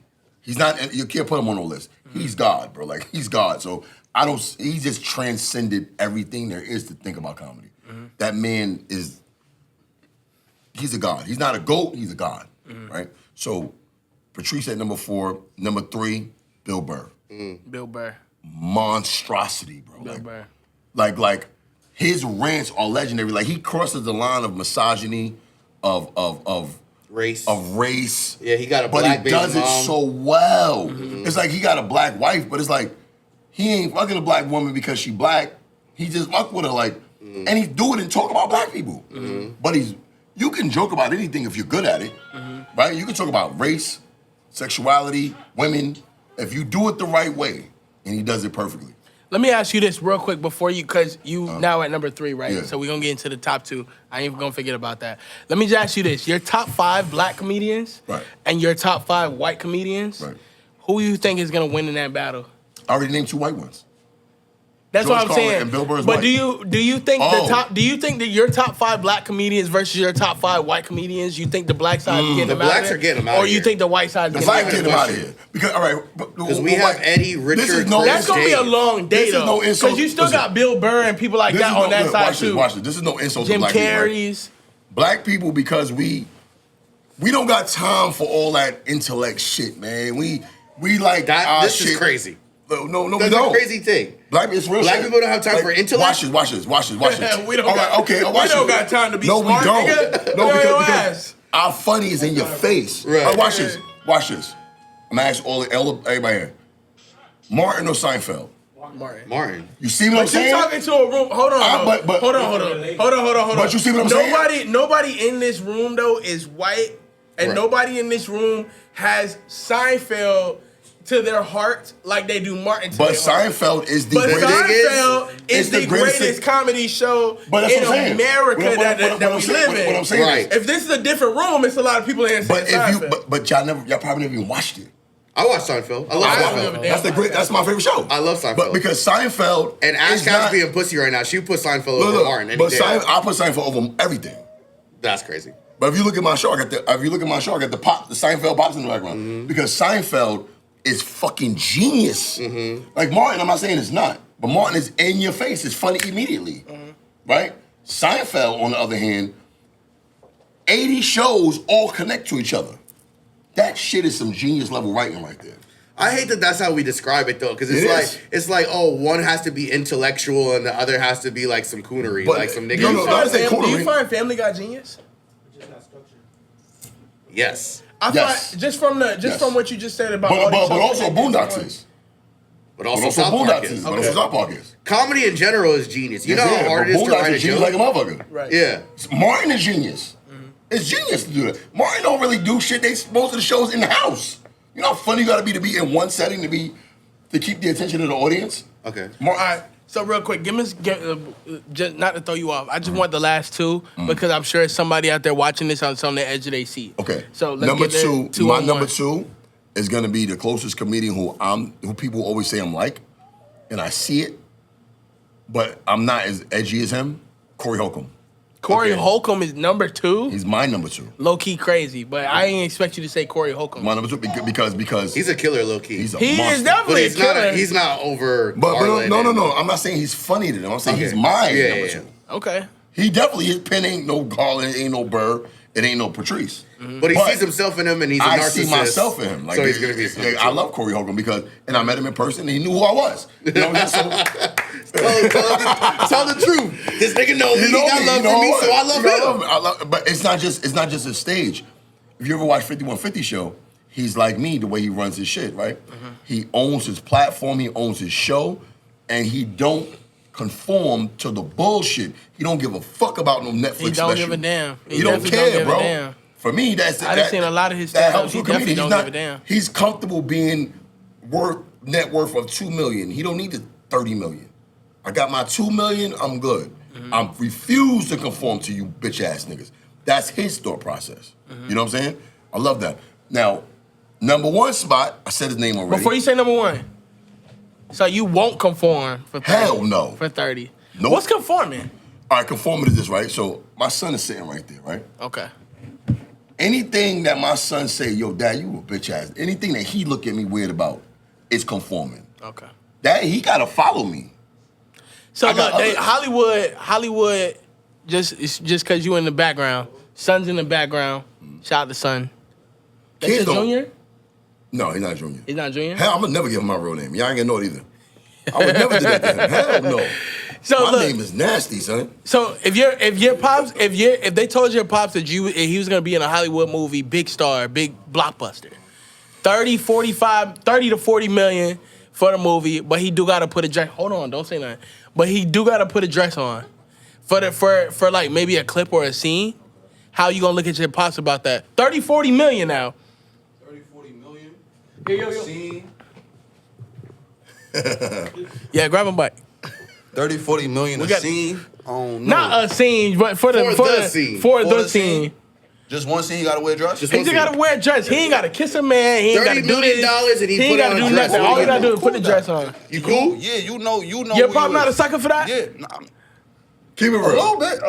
He's not. You can't put him on no list. He's God, bro. Like, he's God. So I don't. He just transcended everything there is to think about comedy. That man is. He's a god. He's not a goat. He's a god, right? So Patrice at number 4. Number 3, Bill Burr. Bill Burr. Monstrosity, bro. Bill Burr. Like his rants are legendary. Like, he crosses the line of misogyny, of Race. race. Yeah, he got a but black he baby does it mom. so well. It's like he got a black wife, but it's like he ain't fucking a black woman because she black. He just fuck with her, like, and he do it and talk about black people. But you can joke about anything if you're good at it, right? You can talk about race, sexuality, women, if you do it the right way, and he does it perfectly. Let me ask you this real quick before you, because you now at number 3, right? Yeah. So we're going to get into the top 2. I ain't even going to forget about that. Let me just ask you this. Your top 5 black comedians Right. and your top 5 white comedians, Right. who you think is going to win in that battle? I already named 2 white ones. That's George what I'm Carlin saying. and Bill Burr's but white. do you think Oh. do you think that your top 5 black comedians versus your top 5 white comedians, you think the black side is getting The them out of blacks there? are getting them out Or of you here. think the white side is The getting black them get out them of out there? of here. Because, all right. Because we have Eddie, Richard, This is no- That's going to be a long day, This is though. no Because insult. you still Listen. got Bill Burr and people like that on that side, watch too. This, watch this. This is no insult to Jim black people. Right? Carrey's. Black people, because we don't got time for all that intellect shit, man. We like That our this shit. is crazy. No, we That's don't. a crazy thing. It's real Black shit. people don't have time for intellect? Watch this. We don't All got- right, okay, we watch don't this. got time to be no, smart, we don't. nigga. No, Yo, yo, because ass. our funny is in your face. Right. All right, watch this. I'm gonna ask everybody here. Martin or Seinfeld? Martin. You see what I'm But you saying? talking to a room. Hold on. but- hold on. But you see what I'm saying? Nobody in this room though is white, and Right. nobody in this room has Seinfeld to their heart like they do Martin to But their heart. Seinfeld is the But greatest. Seinfeld it's is the greatest comedy show But that's in what I'm saying. America What that I'm we saying- live in. what I'm saying is- Right. If this is a different room, it's a lot of people in here saying But if you, Seinfeld. but y'all probably never even watched it. I watch Seinfeld. I love I Seinfeld. love it. That's my favorite show. I love Seinfeld. But because Seinfeld And Ash is not- Cass being pussy right now. She put Seinfeld Look, over look, Martin. any but day. I put Seinfeld over everything. That's crazy. But if you look at my show, I got the Seinfeld pops in the background because Seinfeld is fucking genius. Like Martin, I'm not saying it's not, but Martin is in your face. It's funny immediately, right? Seinfeld, on the other hand, 80 shows all connect to each other. That shit is some genius level writing right there. I hate that that's how we describe it though, because It it's like oh, one has to be intellectual and the other has to be like some coonery, But- like some No, nigga. no, no, I say Do you coonery. find Family Guy genius? Yes, Yes. Find just from what you just said about all But these shows also that they Boondocks do. is. but But also also South Park Boondocks is. is. But also South Park is. Comedy in general is genius. You know how hard it is to Boondocks write a is genius like a joke. motherfucker. Right. Yeah, Martin is genius. It's genius to do that. Martin don't really do shit. Most of the shows in the house. You know how funny you gotta be in one setting to keep the attention of the audience? okay. All right. So real quick, just not to throw you off. I just want the last 2 because I'm sure somebody out there watching this on the edge of their seat. Okay. So let's number get two, two my on number one. 2 is gonna be the closest comedian who people always say I'm like, and I see it, but I'm not as edgy as him. Corey Holcomb. Corey Okay. Holcomb is number 2. He's my number 2. Low key crazy, but I ain't expect you to say Corey Holcomb. My number 2 because He's a killer, low key. he's a He monster. is but definitely he's a killer. not. He's not over. But Arlen no. and- I'm not saying he's funny to them. I'm saying Okay. he's my Yeah, number yeah, 2. Okay. He definitely, his pen ain't no Garland, ain't no Burr, it ain't no Patrice. But he But sees himself in him, and he's a I narcissist. see myself in him. Like, so he's gonna be. I love Corey Holcomb and I met him in person and he knew who I was. You know what I'm saying? Tell the truth. This nigga knows me. You He know got me, love you know for me, what? so I love You know, him. I love but it's not just a stage. If you ever watch 5150 show, he's like me the way he runs his shit, right? He owns his platform, he owns his show, and he don't conform to the bullshit. He don't give a fuck about no Netflix He don't special. give a damn. He He don't definitely care, don't give a bro. damn. For me, that's I done seen a lot of his that stand-ups. helps He with comedian. definitely don't give a damn. He's comfortable being net worth of $2 million. He don't need the $30 million. I got my $2 million. I'm good. I refuse to conform to you bitch ass niggas. That's his thought process. You know what I'm saying? I love that. Now, number 1 spot. I said his name already. Before you say number 1, so you won't conform for 30. Hell no. For 30. Nope. What's conforming? All right, conformity is this, right? So my son is sitting right there, right? Okay. Anything that my son say, yo, dad, you a bitch ass. Anything that he look at me weird about is conforming. Okay. That he gotta follow me. So I got look, others. Hollywood, it's just because you in the background. Son's in the background. Shout out to Son. That's Kids your don't- junior? No, he's not junior. He's not junior? Hell, I'm gonna never give him my real name. Y'all ain't gonna know it either. I would never do that to him. Hell no. So My look, name is nasty, son. so if your pops, if they told your pops that he was gonna be in a Hollywood movie, big star, big blockbuster, 30 to 40 million for the movie, but he do gotta put a dress. Hold on, don't say nothing. But he do gotta put a dress on for like maybe a clip or a scene. How you gonna look at your pops about that? 30, 40 million now. 30, 40 million. Yo. Scene. Yeah, grab a bike. 30, 40 million We a got- scene? I don't know. Not a scene, but for the scene. For For the the scene. scene? Just one scene, you gotta wear a dress? Just He just gotta wear a dress. He ain't gotta kiss a man. He ain't gotta $30 do million this. and he ain't put gotta on a do dress. nothing. All he gotta do is put the Cool dress that. on. You cool? Yeah, you know. You're who probably you not a is. sucker for that? Yeah, nah, Keep it a real. little bit.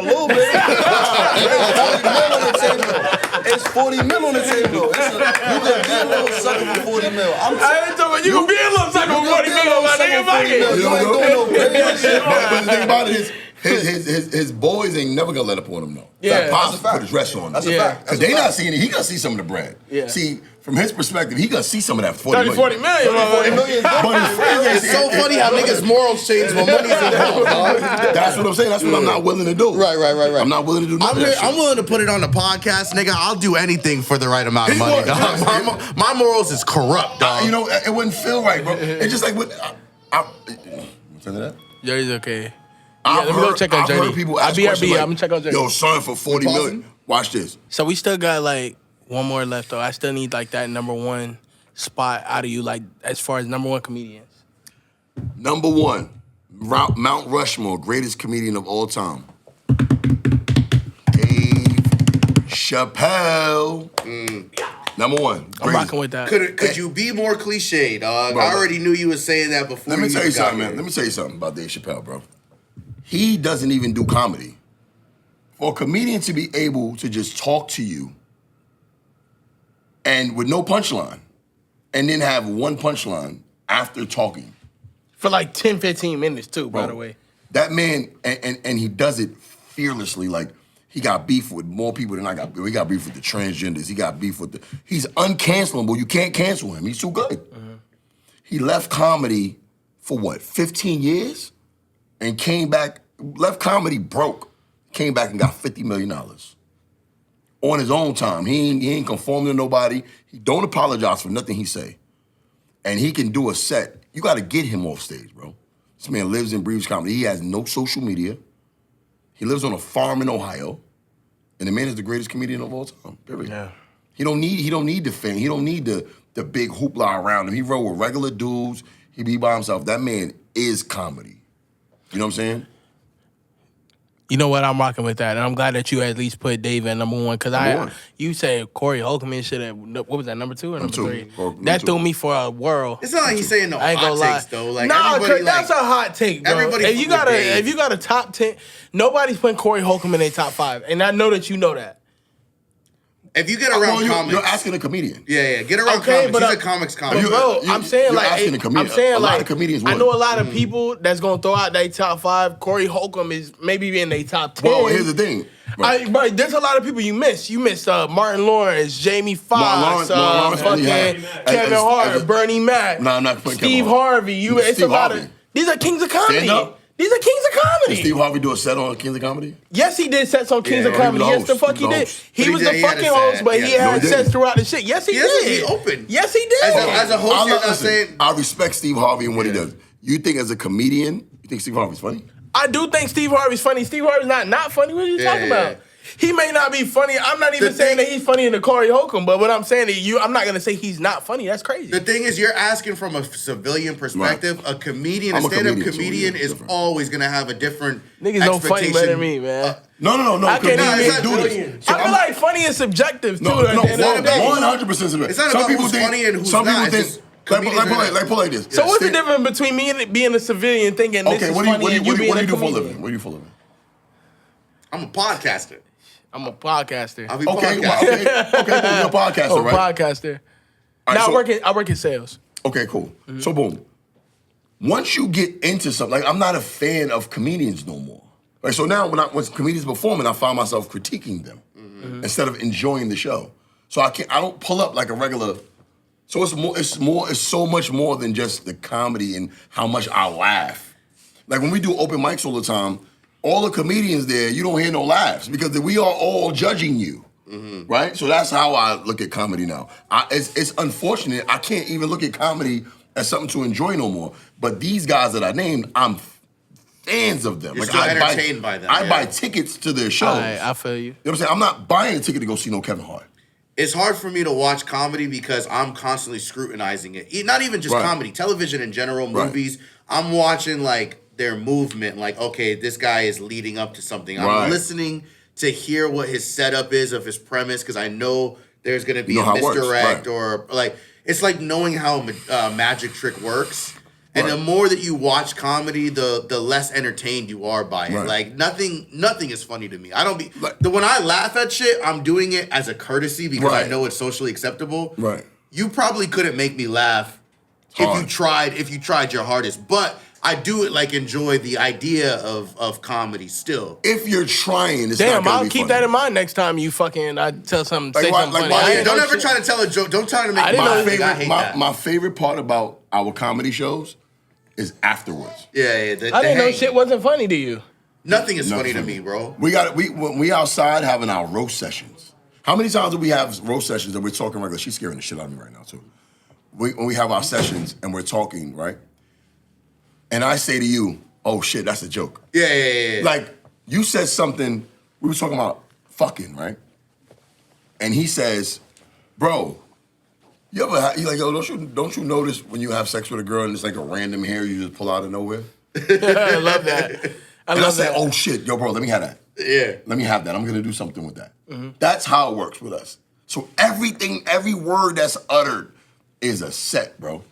It's 40 mil on the table. You could be a little sucker for 40 mil. I ain't talking about you can be a little sucker for 40 million, my nigga. Fuck it. You ain't doing no crazy shit. But the thing about it is, his boys ain't never gonna let up on him though. Yeah. Like, Pops That's a fact. put his dress on. That's a Yeah. fact. Cause they not seeing it. He gonna see some of the bread. Yeah. See, from his perspective, he gonna see some of that 40 30, 40 million, 40 motherfucker. million. But his friends ain't It's so seeing it. funny how niggas' morals change when money's involved, dog. That's what I'm saying. That's what I'm not willing to do. Right. I'm not willing to do none of that I'm shit. willing to put it on the podcast, nigga. I'll do anything for the right amount of He money, would, dog. yes. My morals is corrupt, dog. You know, it wouldn't feel right, bro. It's just like what. Turn it up. Journey's okay. I've let me go check on I've Journey. heard people I'll ask be questions RB. like, I'm gonna check on Journey. Yo, son, for 40 million. Watch this. So we still got like one more left though. I still need like that number one spot out of you, like as far as number one comedians. Number one, Mount Rushmore, greatest comedian of all time. Dave Chappelle. Number one. I'm greatest. rocking with that. Could you be more cliche, dog? Bro, I already knew you was saying that before. Let me you tell you got something, here. man. Let me tell you something about Dave Chappelle, bro. He doesn't even do comedy. For a comedian to be able to just talk to you and with no punchline, and then have one punchline after talking. For like 10, 15 minutes too, by Bro, the way. That man, and he does it fearlessly. Like, he got beef with more people than I got. He got beef with the transgenders. He got beef with he's uncancelable. You can't cancel him. He's too good. He left comedy for what, 15 years? And came back, left comedy broke. Came back and got $50 million. On his own time. He ain't conforming to nobody. He don't apologize for nothing he say. And he can do a set. You got to get him off stage, bro. This man lives and breathes comedy. He has no social media. He lives on a farm in Ohio. And the man is the greatest comedian of all time, period. Yeah. He don't need the fame. He don't need the big hoopla around him. He roll with regular dudes. He be by himself. That man is comedy. You know what I'm saying? You know what? I'm rocking with that, and I'm glad that you at least put Dave at number one. Because Number one. you said Corey Holcomb and shit. What was that? Number two or number two. three? Number That two. threw me for a whirl. It's not like he's saying no I ain't gonna hot lie. takes though. Like nah, everybody, that's like, a hot take, bro. everybody If you fuck with Dave. if you got a top 10, nobody's putting Corey Holcomb in their top 5, and I know that you know that. if you get around Well, comics, you're asking a comedian. yeah, get around Okay, comics. but He's I- a comics But comic. bro, I'm saying you're like asking a comedian. I'm saying A lot like of comedians I would. know a lot of people that's gonna throw out their top 5. Corey Holcomb is maybe in their top 10. Well, here's the thing. Bro, there's a lot of people you miss. You miss Martin Lawrence, Jamie Foxx, Martin Lawrence really fucking had- Kevin as- Hart, as a- Bernie Mac, No, I'm not putting Kevin Steve Hart. Harvey. It's Steve a lot Harvey. of these are kings of comedy. Stand up? These are kings of Did comedy. Steve Harvey do a set on Kings of Comedy? Yes, he did sets on Kings Yeah, of he was Comedy. the Yes, the host. fuck He he was the did. host. He But was he the did- he had fucking a host, set. but Yeah. he No, had he sets didn't. throughout the shit. Yes, he Yes, did. he opened. Yes, he did. As a host, you're not saying. I respect Steve Harvey and what he does. You think as a comedian, you think Steve Harvey's funny? I do think Steve Harvey's funny. Steve Harvey's not funny. What are you talking yeah. about? He may not be funny. I'm not even saying that he's funnier than Corey Holcomb, but what I'm saying to you, I'm not gonna say he's not funny. That's crazy. The thing is, you're asking from a civilian perspective. A comedian, I'm a a stand-up comedian, so comedian, yeah, is different. always gonna have a different Niggas don't funny expectation. better than me, man. No. I can't comedians even- do this. I feel like funny is subjective too. No, at the end of the day. 100% subjective. It's not Some about people who's think, funny and who's some not. people It's think, just like comedians pull like this. So what's the Stand- difference between me and being a civilian thinking this Okay, is what do funny and you you being a do for a comedian? living? What do you do for a living? I'm a podcaster. I'm a podcaster. I'll be Okay, podcasting. well, you're a podcaster, Oh, right? podcaster. All right, Now so- I work in sales. Okay, cool. So boom. Once you get into something, like I'm not a fan of comedians no more. Like so now when comedians performing, I find myself critiquing them instead of enjoying the show. So I don't pull up like a regular. So it's so much more than just the comedy and how much I laugh. Like when we do open mics all the time, all the comedians there, you don't hear no laughs because we are all judging you. Right? So that's how I look at comedy now. It's unfortunate. I can't even look at comedy as something to enjoy no more. But these guys that I named, I'm fans of them. You're still entertained by them, I yeah. buy tickets to their shows. I feel you. You know what I'm saying? I'm not buying a ticket to go see no Kevin Hart. it's hard for me to watch comedy because I'm constantly scrutinizing it. Not even just comedy, television in general, movies. I'm watching like their movement. Like, okay, this guy is leading up to something. I'm listening to hear what his setup is of his premise because I know there's going to be a misdirect or like it's like knowing how magic trick works. And the more that you watch comedy, the less entertained you are by it. Like nothing is funny to me. I don't be when I laugh at shit, I'm doing it as a courtesy because I know it's socially acceptable. Right. You probably couldn't make me laugh if you tried your hardest. But I do like enjoy the idea of comedy still. If you're trying, it's damn, not gonna I'll be keep funny. that in mind next time you fucking I tell something, Like, say why- something like, funny. why- Don't ever try to tell a joke. Don't try to make I hate that. My favorite part about our comedy shows is afterwards. Yeah, I didn't know shit wasn't funny to you. Nothing is funny to me, bro. When we outside having our roast sessions. How many times do we have roast sessions and we're talking regular? She's scaring the shit out of me right now too. When we have our sessions and we're talking, right? And I say to you, "Oh shit, that's a joke." Yeah. Like you said something. We were talking about fucking, right? And he says, "Bro, you like, yo, don't you notice when you have sex with a girl and it's like a random hair you just pull out of nowhere?" I love that. I say, "Oh shit, yo, bro, let me have that. Yeah. Let me have that. I'm gonna do something with that." That's how it works with us. So every word that's uttered is a set, bro.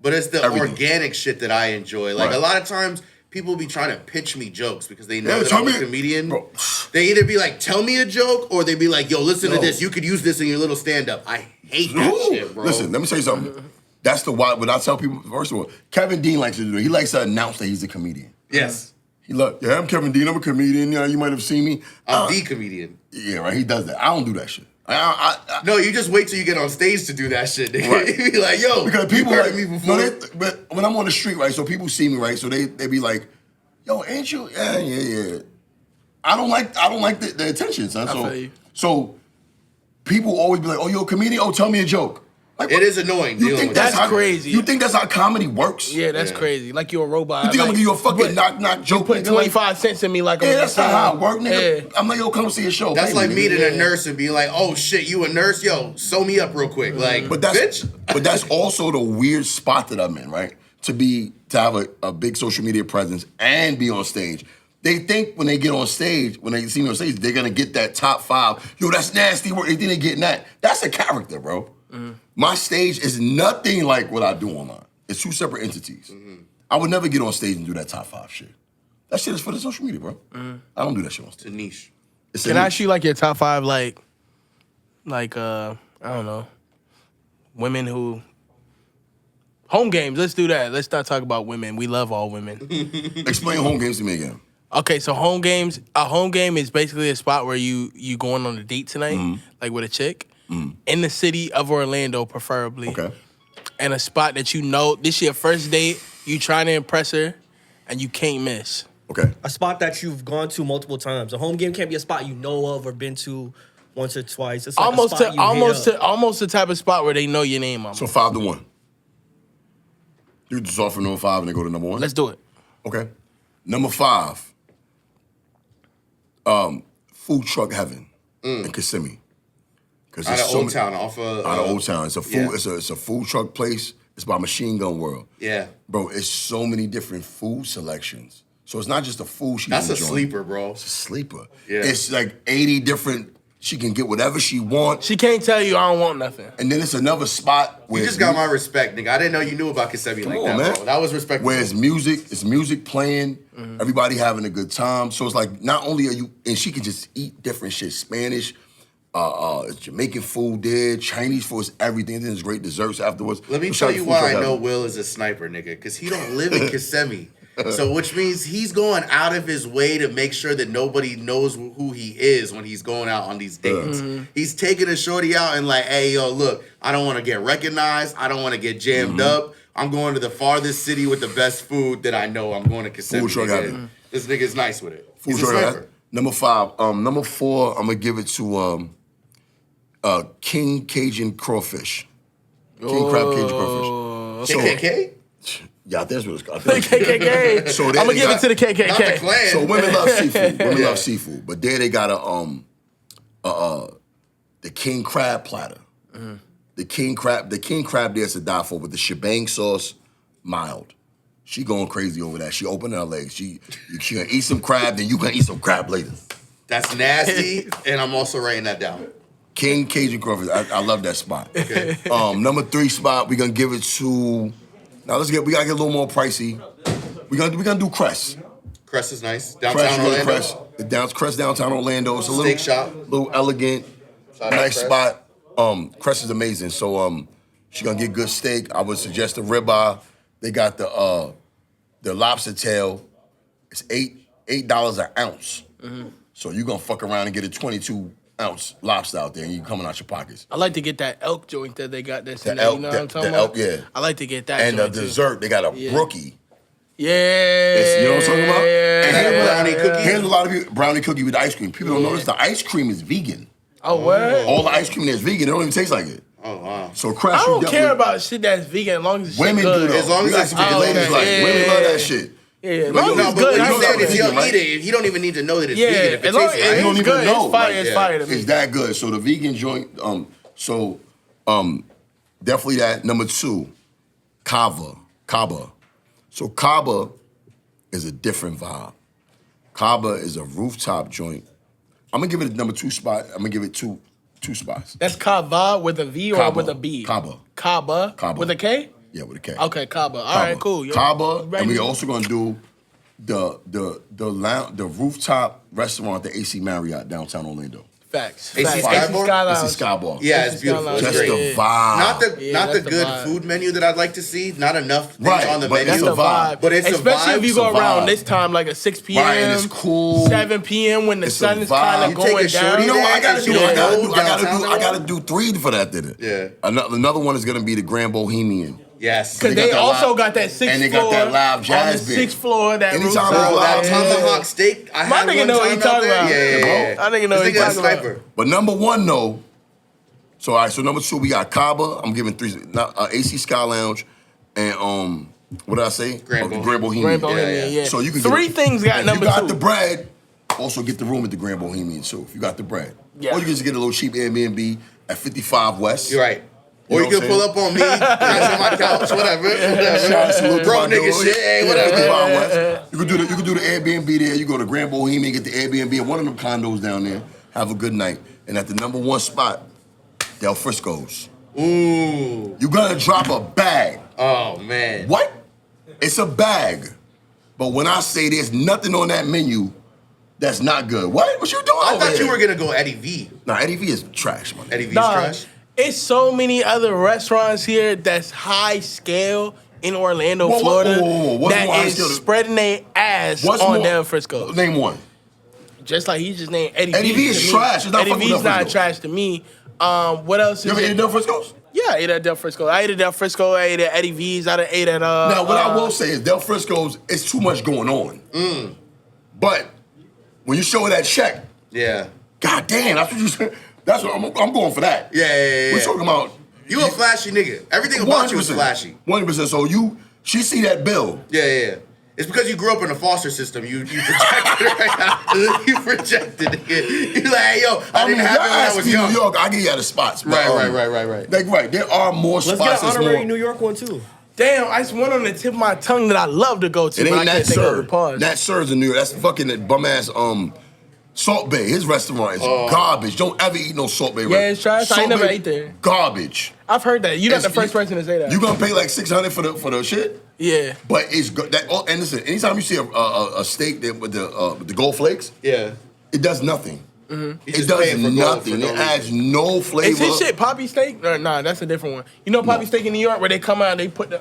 But it's the organic shit that I enjoy. Like a lot of times people be trying to pitch me jokes because they know that I'm a comedian. Bro. They either be like, tell me a joke, or they be like, yo, listen to this. You could use this in your little stand-up. I hate that shit, bro. Listen, let me tell you something. That's the why. When I tell people, first of all, Kevin Dean likes to do it. He likes to announce that he's a comedian. Yes. He yeah, I'm Kevin Dean. I'm a comedian. You might have seen me. I'm the comedian. Yeah, right. He does that. I don't do that shit. No, you just wait till you get on stage to do that shit. Right. You be like, yo, because people heard me before. No, but when I'm on the street, right, so people see me, right, so they be like, yo, ain't you? Yeah. I don't like the attention, son. So people always be like, oh, you're a comedian? Oh, tell me a joke. Like, it is annoying. You think that's crazy? You think that's how comedy works? Yeah, that's crazy. Like you're a robot. You think I'm gonna give you a fucking knock joke? You put 25 cents in me like that's not how it works, nigga. Yeah. I'm like, yo, come see a show. That's like meeting a nurse and being like, oh shit, you a nurse? Yo, sew me up real quick. Like, but that's also the weird spot that I'm in, right? To have a big social media presence and be on stage. They think when they get on stage, when they see me on stage, they're gonna get that top 5. Yo, that's nasty work. They think they're getting that. That's a character, bro. My stage is nothing like what I do online. It's 2 separate entities. I would never get on stage and do that top 5 shit. That shit is for the social media, bro. I don't do that shit on stage. It's a niche. Can I ask you like your top 5 like I don't know, women who home games? Let's do that. Let's not talk about women. We love all women. Explain home games to me again. Okay, so home games. A home game is basically a spot where you going on a date tonight, like with a chick, in the city of Orlando, preferably. Okay. And a spot that you know this your first date. You trying to impress her, and you can't miss. Okay. A spot that you've gone to multiple times. A home game can't be a spot you know of or been to once or twice. It's like almost a spot almost the type of spot where they know your name. So 5-1. You just offer number 5 and they go to number 1. Let's do it. Okay. Number 5. Food truck heaven in Kissimmee. Out of Old Town, out of Old Town. It's a food. It's a food truck place. It's by Machine Gun World. Yeah, bro. It's so many different food selections. So it's not just a food she's That's enjoying. A sleeper, bro. It's a sleeper. Yeah. It's like 80 different. She can get whatever she wants. She can't tell you I don't want nothing. And then it's another spot where you just got my respect, nigga. I didn't know you knew about Kissimmee like that, man. Bro. That was respectful. Where it's music playing, everybody having a good time. So it's like not only are you, and she can just eat different shit, Spanish, Jamaican food there, Chinese food, it's everything. Then there's great desserts afterwards. Let me tell you why I know Will is a sniper, nigga. Because he don't live in Kissimmee. So which means he's going out of his way to make sure that nobody knows who he is when he's going out on these dates. He's taking a shorty out and like, hey, yo, look, I don't want to get recognized. I don't want to get jammed up. I'm going to the farthest city with the best food that I know. I'm going to Kissimmee. Food truck heaven. This nigga's nice with it. Food truck heaven. Number 5. Number 4, I'm going to give it to King Cajun Crawfish. King Crab Cajun Crawfish. KKK? Yeah, that's what it's called. KKK. So I'm gonna give it to the KKK. Not the Klan. So women love seafood. Women love seafood, but there they got the king crab platter. The king crab there's to die for with the shebang sauce, mild. She going crazy over that. She opening her legs. She gonna eat some crab, then you gonna eat some crab later. That's nasty, and I'm also writing that down. King Cajun crawfish. I love that spot. Okay. Number 3 spot, we're gonna give it to. Now we gotta get a little more pricey. We're gonna do Crest. Crest is nice. Downtown Crest, Orlando. Crest downtown Orlando. It's a Steak shop. little elegant, Shout out nice Crest. spot. Crest is amazing. So she's gonna get good steak. I would suggest the ribeye. They got the lobster tail. It's $8 an ounce. So you're gonna fuck around and get a 22-ounce lobster out there, and you coming out your pockets. I like to get that elk joint that they got that's in The there. elk, You know what I'm talking the about? elk, yeah. I like to get that And the joint too. dessert, they got a brookie. Yeah. You know what I'm talking about? And And brownie cookie. Here's a lot of people, brownie cookie with ice cream. People don't notice the ice cream is vegan. Oh, word? All the ice cream there is vegan. It don't even taste like it. Oh, wow. So Crash, I don't you care definitely- about shit that's vegan as long as it's Women shit do good. though. As long as We got it's some vegan. ladies Okay, like yeah, women yeah, love yeah. that shit. Yeah, as But long you as know, No, it's but good. what I you don't said, care. if you'll right? eat it, you don't even need to know that it's Yeah, vegan. If it as long tastes as right. You don't it's even good, know. it's fire, Like, it's yeah. fire to me. It's that good. So the vegan joint, definitely that. Number 2, Cava. So Cava is a different vibe. Cava is a rooftop joint. I'm gonna give it a number 2 spot. I'm gonna give it two spots. That's Kava with a V or Cabo. with a B? Cabo. Kaba. Cabo. With a K? Yeah, with a K. Okay, Kaba. All Cava. right, cool. Yo, Cava, right and we now. also gonna do the rooftop restaurant at the AC Marriott downtown Orlando. Facts. AC Facts. Skybar? AC Sky Lounge. AC Skybar. Yeah, it's It's beautiful. kinda It's Just like- great. the Yeah. vibe. Not that's the the good vibe. food menu that I'd like to see. Not enough things Right, on the but menu. That's It's the a vibe. vibe. But it's a Especially vibe. if you It's go a around vibe. this time, like at 6 p.m. Right, and it's cool. 7 p.m. when the It's sun a is kind vibe. of You take going a shorty down. You know what I gotta do? Yeah. I gotta do 3 for that dinner. Yeah. Another one is gonna be the Grand Bohemian. Yes. Because They they got that also live- got that 6th and they floor. got that live on jazz the band. 6th floor. That Anytime rooftop. there's Bro, that Yeah. tomahawk steak, I My had nigga one know what time he out talking there. about. Yeah. I nigga know what he This nigga talking about. Skyper. But number 1 though. So all right, so number 2 we got Caba. I'm giving 3. AC Sky Lounge, and what did I say? Grand The Grand Bohemian. Grand Bohemian, yeah. So you can 3 get, things got if number you got 2. the bread, also get the room at the Grand Bohemian too. If you got the bread, Yeah. or you can just get a little cheap Airbnb at 55 West. You're right. You Or know you what can I'm pull up on me, crash on my couch, whatever. Shout out to Bro, my nigga dude. shit, hey, Yeah, whatever. 55 West. You can do the Airbnb there. You go to Grand Bohemian, get the Airbnb at one of them condos down there. Have a good night. And at the number 1 spot, Del Frisco's. Ooh. You're gonna drop a bag. Oh, man. What? It's a bag. But when I say there's nothing on that menu that's not good, what you doing? I over thought you here? were going to go Eddie V. Nah, Eddie V is trash, man. Eddie V's Nah, trash. it's so many other restaurants here that's high scale in Orlando, Whoa, whoa, Florida, whoa, whoa, what's more high that is scale? spreading their ass What's on more- Del Frisco. Name one. Just like he just named Eddie, Eddie V is to me. trash. It's not Eddie fucking V's Del not Frisco. trash to me. What else You is ever it? ate Del Frisco's? Yeah, I ate at Del Frisco. I ate at Del Frisco. I ate at Eddie V's. I ate at Now, what I will say is Del Frisco's, it's too much going on. But when you show that check, Yeah. god damn, that's what you said. That's what I'm going for that. Yeah. We're talking about You a flashy nigga. Everything about you is flashy. 100%. So she see that bill. Yeah. It's because you grew up in the foster system. You projected right now. You projected it. You like, hey, yo, I didn't have it when I was New young. York, I give you the spots. But, Right. Like, right, there are more Let's spots. get an that's honorary more. New York one too. Damn, I just went on the tip of my tongue that I love to go to. It but I ain't can't that think of the Sir. pause. That Sir's in New York. That's fucking that bum ass Salt Bay. His restaurant is garbage. Don't ever eat no Salt Bay. Yeah, it's trash. I Salt ain't never Bay, ate there. Garbage. I've heard that. You're not the It's- first person to say that. You gonna pay like $600 for the shit? Yeah. But it's good. And listen, anytime you see a steak that with the gold flakes, Yeah. it does nothing. He's It just does paying for gold for nothing. no It adds reason. no flavor. Is his shit Poppy Steak? Nah, that's a different one. You know Poppy Steak in New York where they come out and they put the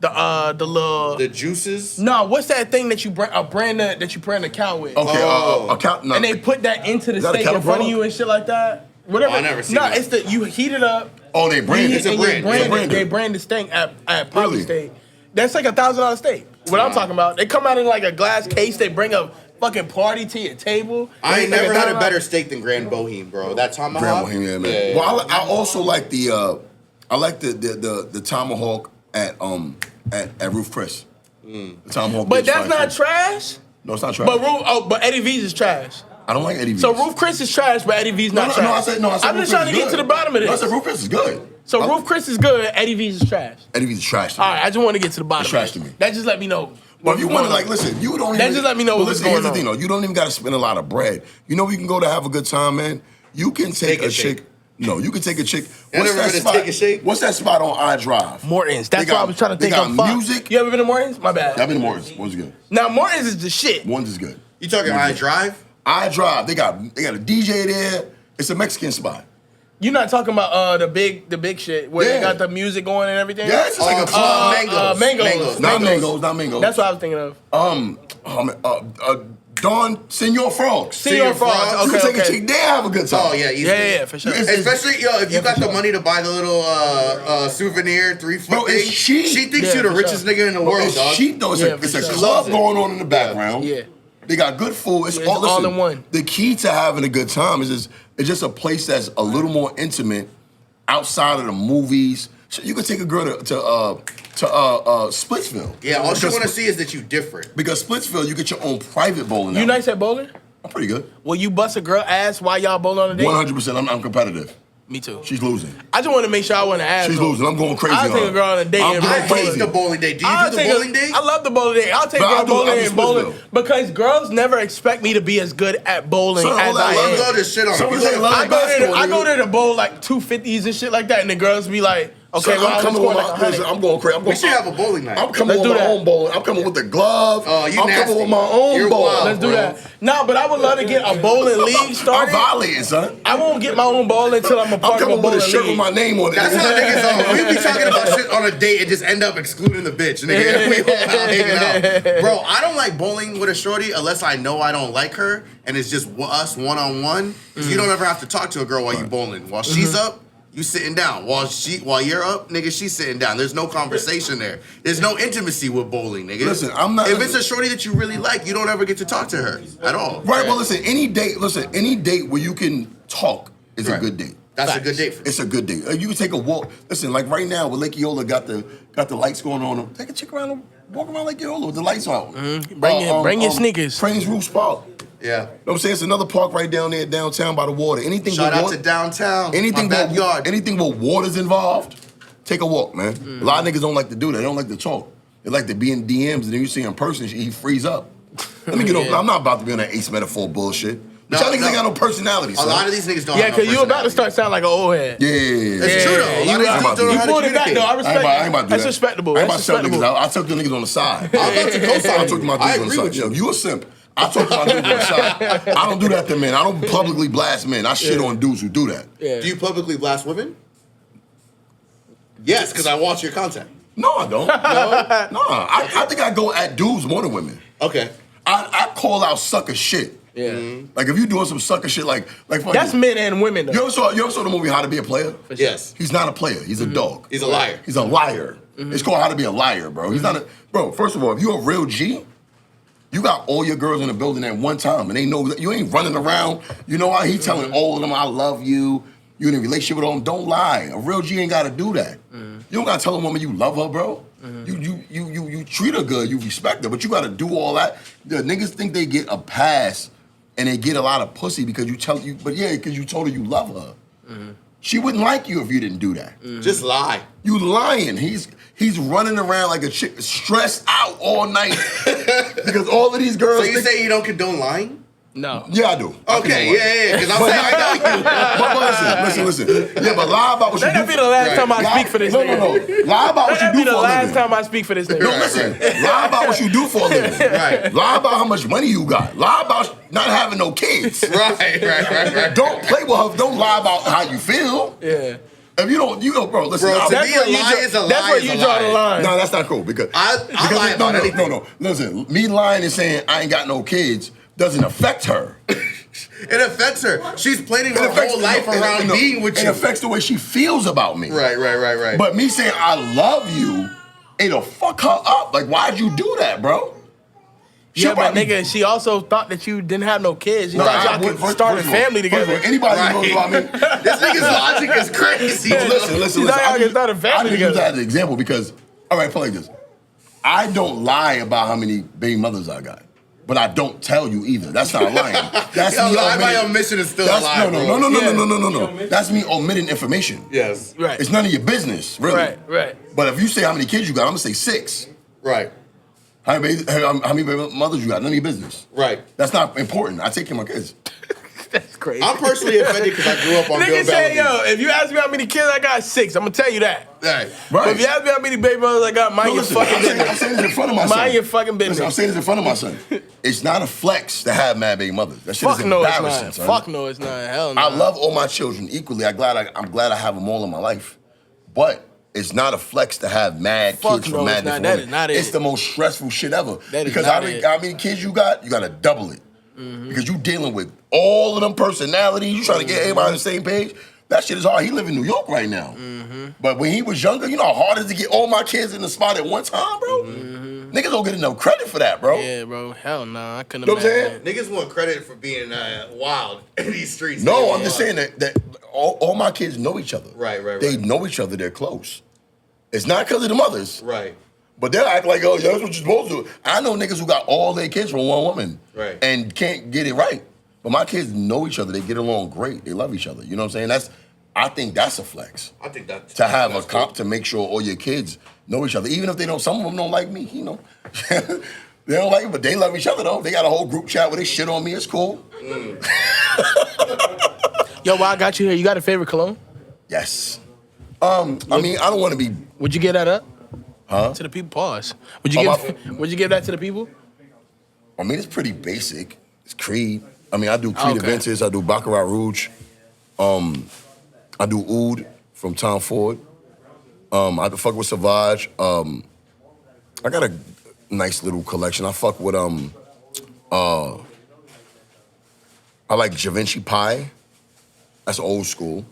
little The juices. no, what's that thing that you brand that you brand a cow with? Okay, Oh. account. No, And they put that into the Is that a steak in kettle front of product? you and shit like that. Whatever. Oh, I never seen No, that. it's you heat it up. oh, they brand It's a and brand. you It's a brand. They brand the steak at Poppy Really? Steak. That's like $1,000 steak. What I'm talking about. They come out in like a glass case. They bring a fucking party to your table. I ain't Like never had a $1,000. better steak than Grand Boheme, bro. That tomahawk. Grand Bohemian, man. Yeah. Well, I also like the tomahawk at Roof Chris. The tomahawk. But is that's fried not too. trash. No, it's not trash. But Eddie V's is trash. I don't like Eddie V. So Ruth Chris is trash, but Eddie V's not trash. No, I said I'm Ruth just trying Chris to is get to good. the bottom of this. No, I said Ruth Chris is good. So Ruth Chris is good, Eddie V's is trash. Eddie V's is trash to me. All right, I just want to get to the bottom. It's trash of it. to me. That just let me know. Well, if you want to, like, listen, you don't even... That just let me know what's listen, going here's the on. thing, though. You don't even got to spend a lot of bread. You know where you can go to have a good time, man? You can take a chick... No, you can take a chick... What's that spot? Take a shake? What's that spot on iDrive? Morton's. That's what I was trying to think They of. got music. You ever been to Morton's? My bad. I've been to Morton's. Morton's good. Now, Morton's is the shit. Morton's is good. You talking iDrive? iDrive. They got a DJ there. It's a Mexican spot. You're not talking about the big shit where they Yeah. got the music going and everything? Yeah, it's just like a club. Mangoes. Not mangoes. That's what I was thinking of. Don Senor Frogs. Senor Frogs. You can Okay, take a chick there, have a good time. Oh yeah, easy. Yeah, for sure. Especially if you got the money to buy the little souvenir 3-foot Bro, thing. it's cheap. She thinks Yeah, you're the for richest sure. nigga in the Bro, world, it's dog. cheap though. It's Yeah, a for sure. club Loves it. going on in the background. Yeah. They got good food. It's all all listen, in one. The key to having a good time is just a place that's a little more intimate outside of the movies. So you could take a girl to Splitsville. Yeah, all she Because- want to see is that you different. Because Splitsville, you get your own private bowling. You alley. nice at bowling? I'm pretty good. Will you bust a girl ass while y'all bowling on a date? 100%. I'm competitive. Me too. She's losing. I just want to make sure I want to ask. She's losing. I'm going crazy. I'll on take her. a girl on a date I'm and going I bring hate crazy. the bowling day. Do you I'll do the take bowling day? I love the bowling day. I'll take But girl I'll do bowling and bowling Splitsville. because girls never expect me to be as good at bowling Son, all as that I love am. Love this shit on Some her. of them love I go there. basketball, I go nigga. there to bowl like 250s and shit like that, and the girls be like, "Okay, Son, well, I'm I'm coming scoring with like my. Listen, 100." I'm going crazy. We should have a bowling night. I'm coming Let's with do my that. own bowling. I'm coming with the glove. Oh, you I'm nasty. coming with my own You're ball. wild. Let's do bro. that. No, but I would love to get a bowling league I'm started. violating, son. I won't get my own bowling until I'm a I'm part of a coming with bowling a shirt with league. my name on it. That's how niggas are. We be talking about shit on a date and just end up excluding the bitch. Nigga, we all out hanging out. Bro, I don't like bowling with a shorty unless I know I don't like her and it's just us one-on-one. Because you don't ever have to talk to a girl while you bowling. While she's up, you sitting down. While you're up, nigga, she's sitting down. There's no conversation there. There's no intimacy with bowling, nigga. Listen, I'm not- If it's a shorty that you really like, you don't ever get to talk to her at all. Right. Well, listen. Any date where you can talk is a Right. good date. That's a good date for me. It's a good date. You can take a walk. Listen, like right now, with Lake Eola got the lights going on. Take a chick around and walk around Lake Eola with the lights out. Bring your sneakers. Trains Roost Park. Yeah. You know what I'm saying? It's another park right down there, downtown by the water. Anything Shout with out water, to downtown. anything my with backyard. anything with water's involved, take a walk, man. A lot of niggas don't like to do that. They don't like to talk. They like to be in DMs, and then you see him in person, he freeze up. Let me get over. I'm not about to be on that ace metaphor bullshit. But y'all niggas ain't got no personality, A son. lot of these niggas don't Yeah, have no because you about to personality. start sounding like an old head. Yeah. It's true though. A lot of these you dudes don't know how to pulled it back communicate. though. I I respect ain't about to do That's that. respectable. I ain't about That's to tell niggas respectable. out. I took the niggas on the side. I'm about to co-sign. I took my I dudes on the agree side. with you. You a simp. I took my dudes on the side. I don't do that to men. I don't publicly blast men. I shit on dudes who do that. Yeah. Do you publicly blast women? Yes, because I watch your content. No, I don't. No, I think I go at dudes more than women. Okay. I call out sucker shit. Yeah. Like if you doing some sucker shit, like fuck That's you. men and women though. You ever saw the movie How to Be a Player? Yes. He's not a player. He's a dog. He's a liar. He's a liar. It's called How to Be a Liar, bro. He's not a bro. First of all, if you're a real G, you got all your girls in the building at one time, and they know that you ain't running around. You know why? He telling all of them, "I love you." You in a relationship with them? Don't lie. A real G ain't got to do that. You don't got to tell a woman you love her, bro. You treat her good. You respect her, but you got to do all that. The niggas think they get a pass and they get a lot of pussy because you tell you, but yeah, because you told her you love her. She wouldn't like you if you didn't do that. Just lie. You lying. He's running around like a chick, stressed out all night because all of these girls. So you say you don't condone lying? No. Yeah, I do. Okay, yeah. Because I'm saying I know you. But listen. Yeah, but lie about what you Let do. that be the last time I speak for this No. nigga. Lie about Let what that you be do the for a last living. time I speak for this nigga. No, listen. Lie about what you do for a living. Right. Lie about how much money you got. Lie about not having no kids. Right. Don't play with her. Don't lie about how you feel. Yeah. If you don't, bro, listen. Bro, I'll- to That's me, where a you lie draw- is a lie. that's where is you a draw lie. the line. No, that's not cool because I lie about anything. No. Listen, me lying and saying I ain't got no kids doesn't affect her. It affects her. She's planning her whole life around being with It you. affects the way she feels about me. Right. But me saying I love you, it'll fuck her up. Like, why'd you do that, bro? Yeah, but nigga, she also thought that you didn't have no kids. She thought y'all could start a family together. Anybody who knows about me. This nigga's logic is crazy. Listen. thought y'all could start a family I just use together. that as an example because, all right, play like this. I don't lie about how many baby mothers I got. but I don't tell you either. That's not lying. That's me lie by omitting. omission is still a lie, No. That's me omitting information. Yes. Right. It's none of your business, really. Right. But if you say how many kids you got, I'm gonna say 6. Right. How many baby mothers you got? None of your business. Right. That's not important. I take care of my kids. That's crazy. I'm personally offended because I grew up on Bill Nigga say, Bellamy. yo, if you ask me how many kids I got, 6. I'm gonna tell you that. Right. But if you ask me how many baby mothers I got, mind your fucking I'm business. saying this in front of my son. Mind your fucking business. Listen, I'm saying this in front of my son. It's not a flex to have mad baby mothers. That shit Fuck is no, it's embarrassing, not. son. Fuck no, it's not. Hell no. I love all my children equally. I'm glad I have them all in my life. But it's not a flex to have mad Fuck kids no, from mad it's not. different That women. is not it. It's the most stressful shit ever. That is because not how many kids you gotta double it. Because you dealing with all of them personalities. You trying to get everybody on the same page. That shit is hard. He live in New York right now. But when he was younger, you know how hard it is to get all my kids in the spot at one time, bro? Niggas don't get enough credit for that, bro. Yeah, bro. Hell no. I couldn't You know what I'm imagine. saying? Niggas want credit for being wild in these streets. No, I'm just saying that all my kids know each other. Right. They know each other. They're close. It's not because of the mothers. Right. But they'll act like, oh, yeah, that's what you're supposed to do. I know niggas who got all their kids from one woman. Right. And can't get it right. But my kids know each other. They get along great. They love each other. You know what I'm saying? I think that's a flex. I think that To have a that's comp cool. to make sure all your kids know each other. Even if they don't, some of them don't like me, you know. They don't like it, but they love each other though. They got a whole group chat where they shit on me. It's cool. Yo, while I got you here, you got a favorite cologne? Yes. I mean, I don't want to be, Would you give that up? huh? To the people? Pause. Would you would you give that to the people? I mean, it's pretty basic. It's Creed. I mean, I do Creed Okay. Aventus. I do Baccarat Rouge. I do Oud from Tom Ford. I fuck with Sauvage. I got a nice little collection. I fuck with I like Givenchy Pie. That's old school.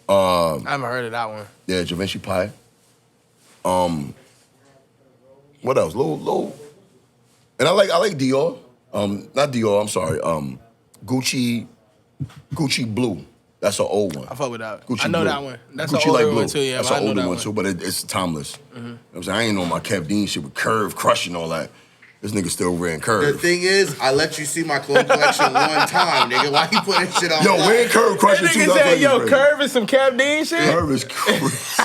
I haven't heard of that one. Yeah, Givenchy Pie. What else? Low. And I like Dior. Not Dior, I'm sorry. Gucci Blue. That's an old one. I fuck with that. Gucci I know Blue. that one. That's Gucci an older Light Blue. one too. Yeah, That's but I an know older that one too, but it's timeless. You know what I'm saying? I ain't know my Kev Dean shit with Curve, Crush, and all that. This nigga still ran The Curve. thing is, I let you see my clone collection one time, nigga. Why you putting shit on? Yo, wearing Curve, Crush in That nigga 2000. said, yo, Curve is some Cap Dean shit? Curve is crazy.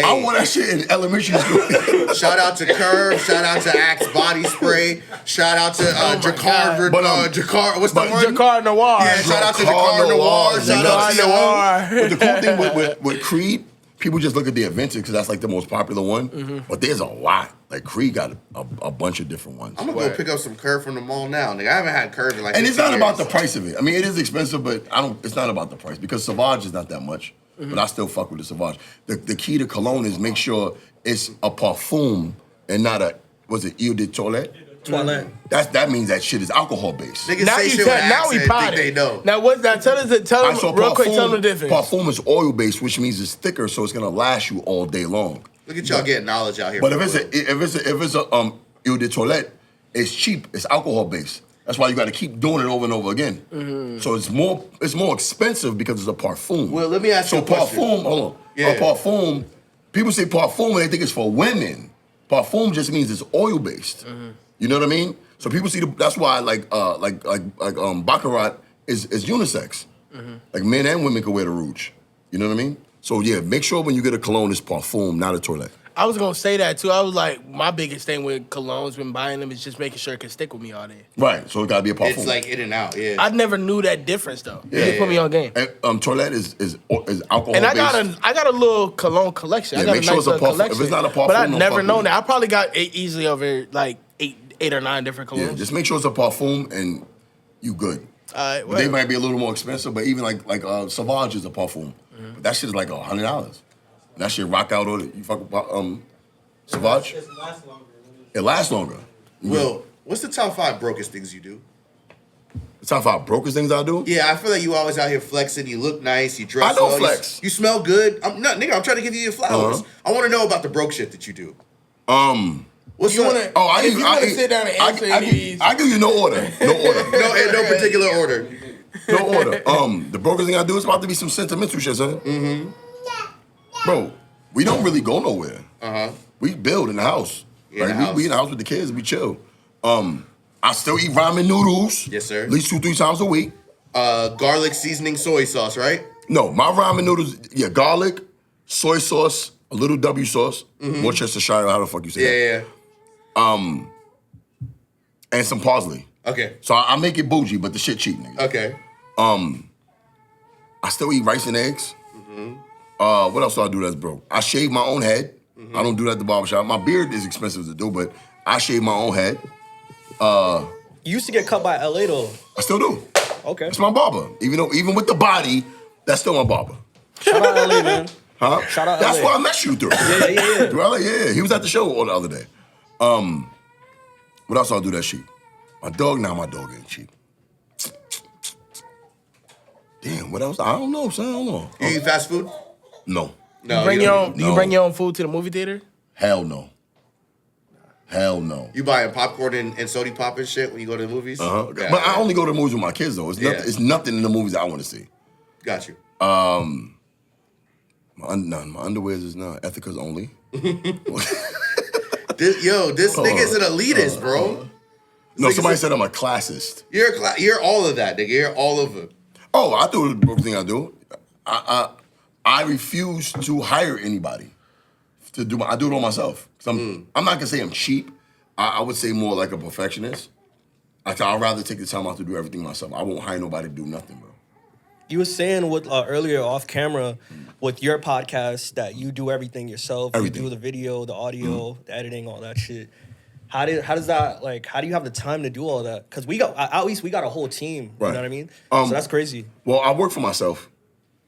I wore that shit in elementary school. Shout out to Curve. Shout out to Axe Body Spray. Shout out to Jacquard. But, Jacquard. What's the but one? Jacquard Noir. Yeah, shout out to Jacquard Jacquard Noir. Noir. Shout out to Jacquard Young. Noir. But the cool thing with Creed, people just look at the Aventus because that's like the most popular one. But there's a lot. Like Creed got a bunch of different ones. I'm gonna go pick up some Curve from the mall now, nigga. I haven't had Curve in like. And it's 15 not about years. the price of it. I mean, it is expensive, but it's not about the price because Sauvage is not that much. But I still fuck with the Sauvage. The key to cologne is make sure it's a parfum and not a eau de toilette. Toilette. That means that shit is alcohol based. Niggas Now say you shit with tell, now we accent, think potted. they know. Now what's that? Tell them real quick. Tell them the difference. Parfum is oil based, which means it's thicker, so it's gonna last you all day long. Look at y'all getting knowledge out here. But for if it's a eau de toilette, it's cheap. It's alcohol based. That's why you got to keep doing it over and over again. So it's more expensive because it's a parfum. Well, let me ask you a question. Parfum, hold on. Yeah. A parfum, people say parfum and they think it's for women. Parfum just means it's oil based. You know what I mean? So people see that's why like Baccarat is unisex. Like men and women can wear the Rouge. You know what I mean? So yeah, make sure when you get a cologne, it's parfum, not a toilette. I was gonna say that too. I was like, my biggest thing with colognes when buying them is just making sure it can stick with me all day. Right. So it gotta be a parfum. It's like in and out. Yeah. I never knew that difference though. Yeah. It put me on game. And, toilette is alcohol And I based. got a little cologne collection. I Yeah, got a make sure nice it's a little parfum. If collection. it's not a parfum, but I don't never fuck known with it. that. I probably got easily over like eight or nine different colognes. Yeah, just make sure it's a parfum and you good. Alright, They might be a little more expensive, but even like Sauvage is a parfum. But that shit is like $100. That shit rock out on it. You fuck with Sauvage? It lasts longer. It lasts longer. Will, what's the top 5 brokest things you do? The top 5 brokest things I do? Yeah, I feel like you always out here flexing. You look nice. You dress I don't well. flex. You smell good. I'm trying to give you your flowers. Uh-huh. I want to know about the broke shit that you do. What's You the- wanna? If you wanna sit down and answer any of these, I give you no order. No order. No, in no particular order. No order. The brokest thing I do is about to be some sentimental shit, son. Mm-hmm. Bro, we don't really go nowhere. Uh-huh. We build in the house. In the house. We in the house with the kids. We chill. I still eat ramen noodles. Yes, sir. At least 2-3 times a week. Garlic seasoning soy sauce, right? No, my ramen noodles, garlic, soy sauce, a little W sauce, Worcestershire, how the fuck you say that? Yeah. And some parsley. Okay. So I make it bougie, but the shit cheap, nigga. Okay. I still eat rice and eggs. What else do I do that's broke? I shave my own head. I don't do that at the barbershop. My beard is expensive to do, but I shave my own head. You used to get cut by LA though. I still do. Okay. It's my barber. Even with the body, that's still my barber. Shout out LA, man. Huh? Shout out That's LA. why I met you through. Yeah. Through LA, yeah. He was at the show all the other day. What else do I do that's cheap? My dog ain't cheap. Damn, what else? I don't know, son. I don't know. You eat fast food? No. No. Bring you your don't. own. Do you bring your own food to the movie theater? Hell no. Hell no. You buying popcorn and soda pop and shit when you go to the movies? Uh-huh. Yeah, But I only go to the movies with my kids, though. It's nothing in the movies I want to see. Got you. My underwears is not Ethicas only. This nigga's an elitist, bro. No, somebody said I'm a classist. You're all of that, nigga. You're all of it. Oh, I do everything I do. I refuse to hire anybody to do. I do it all myself. I'm not gonna say I'm cheap. I would say more like a perfectionist. I'd rather take the time out to do everything myself. I won't hire nobody to do nothing, bro. You were saying earlier off camera with your podcast that you do everything yourself. Everything. You do the video, the audio, the editing, all that shit. How does that, like, how do you have the time to do all that? Because at least we got a whole team, you know what I mean? So that's crazy. Well, I work for myself,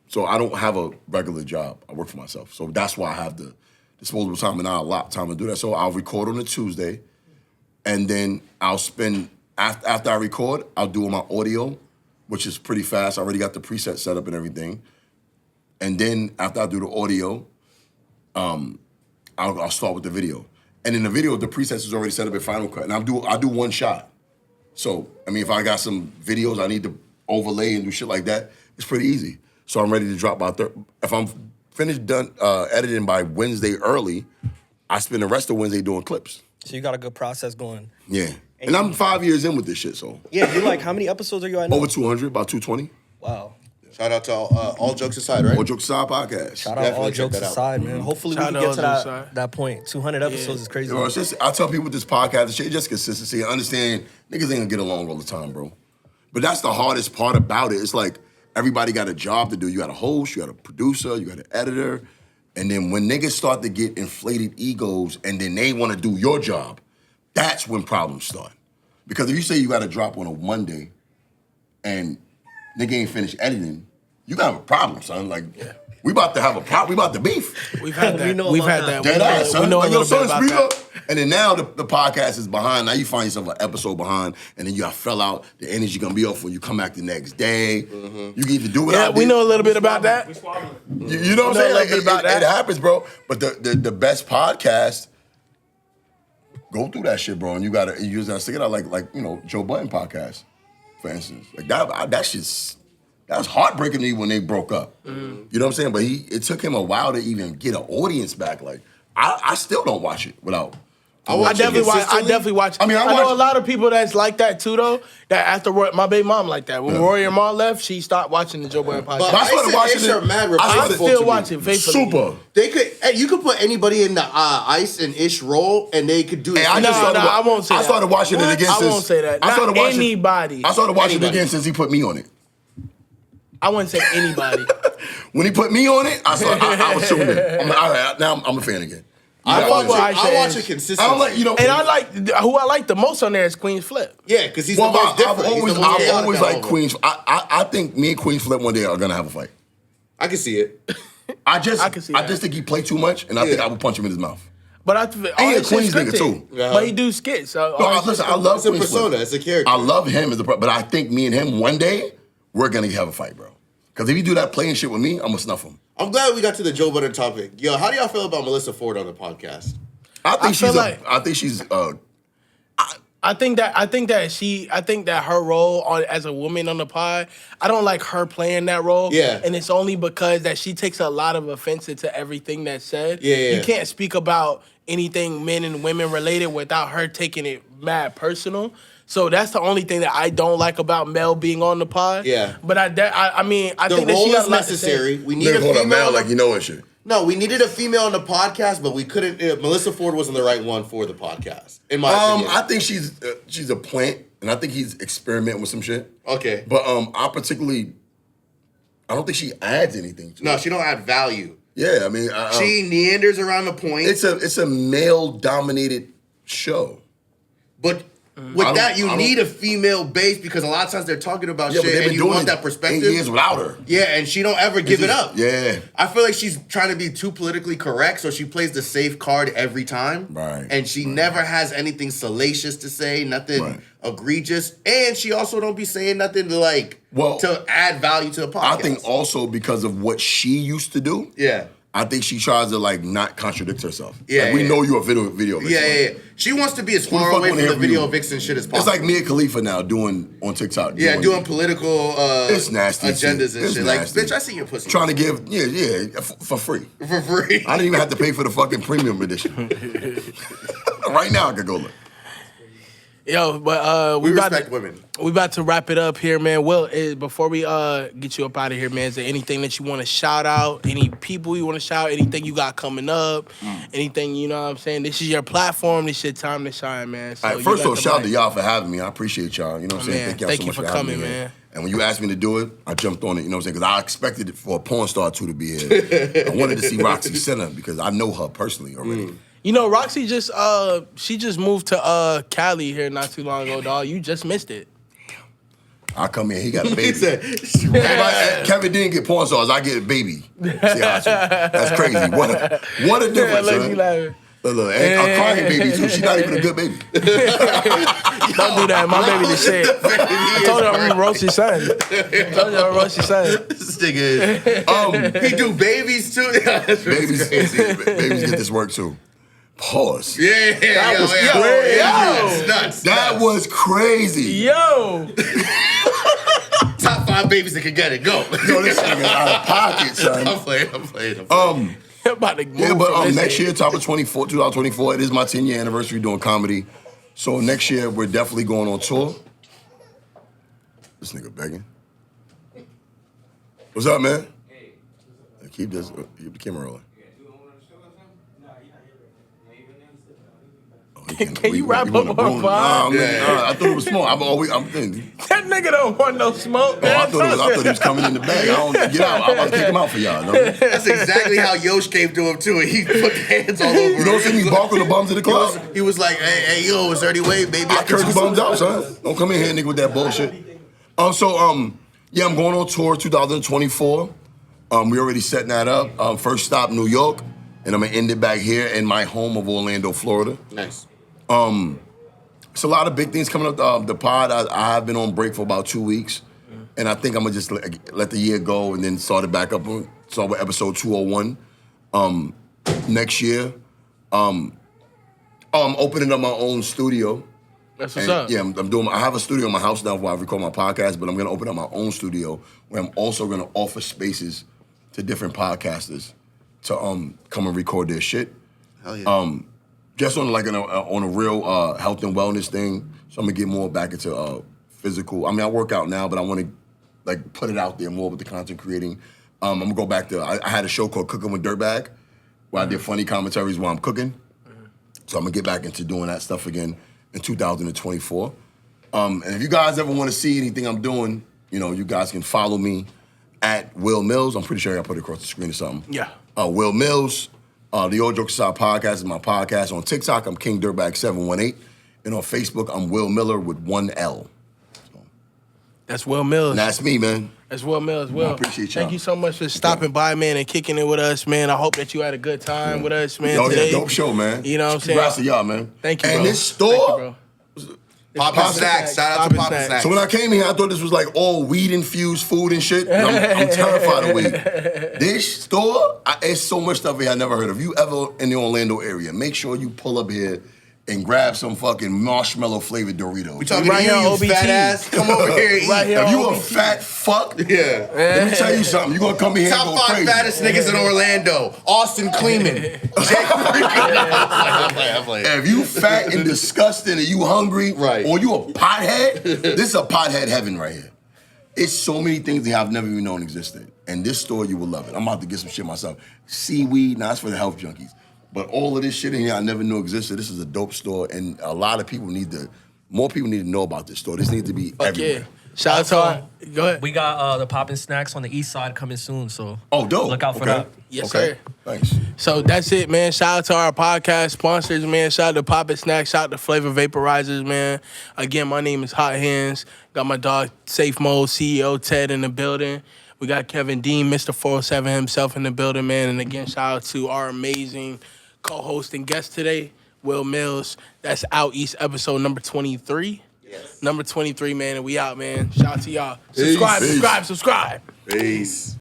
so I don't have a regular job. I work for myself. So that's why I have the disposable time and not a lot of time to do that. So I'll record on a Tuesday, and then I'll spend, after I record, I'll do my audio, which is pretty fast. I already got the preset set up and everything. And then after I do the audio, I'll start with the video. And in the video, the presets is already set up in Final Cut. And I do one shot. So, I mean, if I got some videos I need to overlay and do shit like that, it's pretty easy. So I'm ready to drop by if I'm done editing by Wednesday early, I spend the rest of Wednesday doing clips. So you got a good process going. Yeah. And I'm 5 years in with this shit, so. Yeah, you're like, how many episodes are you at now? Over 200, about 220. Wow. Shout out to all jokes aside, right? All Jokes Aside podcast. Shout out Definitely all check jokes that out. aside, man. Hopefully Shout we out can all get jokes to aside. that point. 200 episodes is crazy. You know, it's just, I tell people with this podcast, it's just consistency and understand niggas ain't gonna get along all the time, bro. But that's the hardest part about it. It's like everybody got a job to do. You got a host, you got a producer, you got an editor. And then when niggas start to get inflated egos and then they wanna do your job, that's when problems start. Because if you say you got to drop on a Monday and nigga ain't finished editing, you got a problem, son. Like, we about to have a problem. We about to beef. We've had that. We know We've about had that. Dead ass, son. We know Like, a yo, little bit son, about speak that. up. And then now the podcast is behind. Now you find yourself an episode behind, and then you got fell out. The energy gonna be off when you come back the next day. You can either do it. Yeah, we know a little bit about that. You know what I'm saying? Like, it happens, bro. But the best podcast, go through that shit, bro. And you just gotta stick it out like Joe Budden podcast, for instance. Like that was heartbreaking to me when they broke up. You know what I'm saying? But it took him a while to even get an audience back. Like I still don't watch it without. I definitely watch. I mean, I know watch- a lot of people that's like that too, though. That after my baby mom like that. When Rory and Ma left, she stopped watching the Joe Budden podcast. But I started watching Ice it. are mad I I reputable still to me. watch it faithfully. Super. You could put anybody in the Ice and Ish role, and they could do it. Hey, I won't say that. I started watching it again I since. won't say that. I started Not watching anybody. I started watching it Anybody. again since he put me on it. I wouldn't say anybody. When he put me on it, I was tuned in. I'm like, all right, now I'm a fan again. I fuck with Aisha I watch Ash. it consistently. I'm like, And who I like the most on there is Queen Flip. Yeah, because he's Well, the most different. I've He's always the most liked chaotic. Queens. I think me and Queen Flip one day are gonna have a fight. I can see it. I can see that. just think he played too much, and I think I would punch him in his mouth. But he a Queens nigga, too. But he do skits. So Listen, I love It's a Queen persona. Flip. It's a character. I love him but I think me and him one day we're gonna have a fight, bro. Because if you do that playing shit with me, I'm gonna snuff him. I'm glad we got to the Joe Budden topic. Yo, how do y'all feel about Melissa Ford on the podcast? I think I I think that her role as a woman on the pod, I don't like her playing that role. Yeah. And it's only because that she takes a lot of offense to everything that's said. Yeah. You can't speak about anything men and women related without her taking it mad personal. So that's the only thing that I don't like about Mel being on the pod. Yeah. But I think that she role got is a lot to say. necessary. We need Nigga a call her female. Mel like you know and shit. No, we needed a female on the podcast, but we couldn't. Melissa Ford wasn't the right one for the podcast, in my opinion. I think she's a plant, and I think he's experimenting with some shit. Okay. But I don't think she adds anything to it. No, she don't add value. Yeah, I mean, She meanders around the point. it's a male dominated show. But with that, you need a female base because a lot of times they're talking about Yeah, but shit they've and been you doing want it that perspective. 8 years without her. Yeah, and she don't ever give it up. Yeah. I feel like she's trying to be too politically correct, so she plays the safe card every time. Right. And she never has anything salacious to say, nothing egregious. And she also don't be saying nothing to add value to the podcast. I think also because of what she used to do. Yeah. I think she tries to not contradict herself. Yeah, we know you're a video vixen. Yeah. She wants to be as Who the far fuck away wanna from hear the from video you? vixen shit as It's possible. like Mia Khalifa now doing on TikTok. doing political it's nasty agendas shit. and It's shit. nasty. Like, bitch, I see your pussy. Trying to give, for free. For free. I didn't even have to pay for the fucking premium edition. Right now I could go look. Yo, but we respect women. We about to wrap it up here, man. Will, before we get you up out of here, man, is there anything that you want to shout out? Any people you want to shout? Anything you got coming up? Anything, you know what I'm saying? This is your platform. This is your time to shine, man. So All right, first of all, shout out to y'all for having me. I appreciate y'all. You know what I'm saying? Man, Thank y'all so much for coming, having me, man. And when you asked me to do it, I jumped on it. You know what I'm saying? Because I expected it for a porn star too to be here. I wanted to see Roxy Center because I know her personally already. You know, Roxy just moved to Cali here not too long ago, dog. You just missed it. I come in, he got a baby. Yeah. Kevin didn't get porn stars, I get a baby. See, that's crazy. What a difference, man. Look, and a crying baby too. She's not even a good baby. Don't do that. My baby the shit. I told her I'm gonna roast your son. I told you I'm gonna roast your son. This nigga, he do babies too. Babies get this work too. Pause. Yeah, That was crazy. yo. Nuts. That was crazy. Yo. Top 5 babies that can get it. Go. Yo, this nigga out of pocket, son. I'm playing. I'm about to move But from next this year, top of 2024, it is my 10-year anniversary doing comedy. So next year, we're definitely going on tour. This nigga begging. What's up, man? Keep the camera rolling. Can you wrap up on Nah, five? I thought it was small. I'm thinking. That nigga don't want no smoke, Oh, man. I thought he was coming in the bag. I don't get out. I'm about to kick him out for y'all. No? That's exactly how Yosh came to him too. He put hands all over him. You don't see me barking the bums in the club? He was like, hey, yo, is there any way, baby? I curse the bums out, son. Don't come in here, nigga, with that bullshit. I'm going on tour 2024. We already setting that up. First stop, New York. And I'm going to end it back here in my home of Orlando, Florida. Nice. It's a lot of big things coming up. The pod, I have been on break for about 2 weeks. And I think I'm going to just let the year go and then start it back up. Start with episode 201 next year. I'm opening up my own studio. That's what's up. Yeah, I have a studio in my house now where I record my podcast, but I'm going to open up my own studio where I'm also going to offer spaces to different podcasters to come and record their shit. Hell yeah. Just on on a real health and wellness thing. So I'm gonna get more back into physical. I mean, I work out now, but I want to put it out there more with the content creating. I'm gonna go back to. I had a show called Cooking with Dirtbag, where I did funny commentaries while I'm cooking. So I'm gonna get back into doing that stuff again in 2024. And if you guys ever want to see anything I'm doing, you guys can follow me at WilMilz. I'm pretty sure I put it across the screen or something. Yeah. WilMilz. The Old Jokes Aside podcast is my podcast. On TikTok, I'm King Dirtbag 718. And on Facebook, I'm Will Miller with 1 L. That's WilMilz. And that's me, man. That's WilMilz. Will, I appreciate y'all. thank you so much for stopping by, man, and kicking it with us, man. I hope that you had a good time with us, man, today. Dope show, man. You know what I'm saying? Congrats to y'all, man. Thank you, and bro. this store, Thank you, bro. Poppin' Snacks. Shout out to Poppin' Snacks. so when I came here, I thought this was like all weed-infused food and shit. And I'm terrified of weed. This store, it's so much stuff here I never heard of. If you ever in the Orlando area, make sure you pull up here and grab some fucking marshmallow flavored Doritos. We talking Right to here you, on you fat OBT. ass. Come over here and eat. Right here If on you a OBT. fat fuck, Yeah. let me tell you something. You gonna come in here and Top go 5 crazy. fattest niggas in Orlando. Austin Kleeman. Jake I'm playing. If you fat and disgusting and you hungry, Right. or you a pothead, this is a pothead heaven right here. It's so many things that I've never even known existed. And this store, you will love it. I'm about to get some shit myself. Seaweed, now that's for the health junkies. But all of this shit in here I never knew existed. This is a dope store, and a lot of people more people need to know about this store. This needs to be everywhere. Yeah. Shout out to our, go ahead. We got the poppin' snacks on the east side coming soon, so Oh, dope. look out for Okay. that. Yes, Okay. sir. Thanks. So that's it, man. Shout out to our podcast sponsors, man. Shout out to Poppin' Snacks. Shout out to Flavor Vaporizers, man. Again, my name is Hot Hands. Got my dog Safe Mode, CEO Ted in the building. We got Kevin Dean, Mr. 407 himself in the building, man. And again, shout out to our amazing co-host and guest today, WilMilz. That's Out East episode number 23. Yes. Number 23, man. And we out, man. Shout out to y'all. Subscribe, Peace. subscribe. Peace.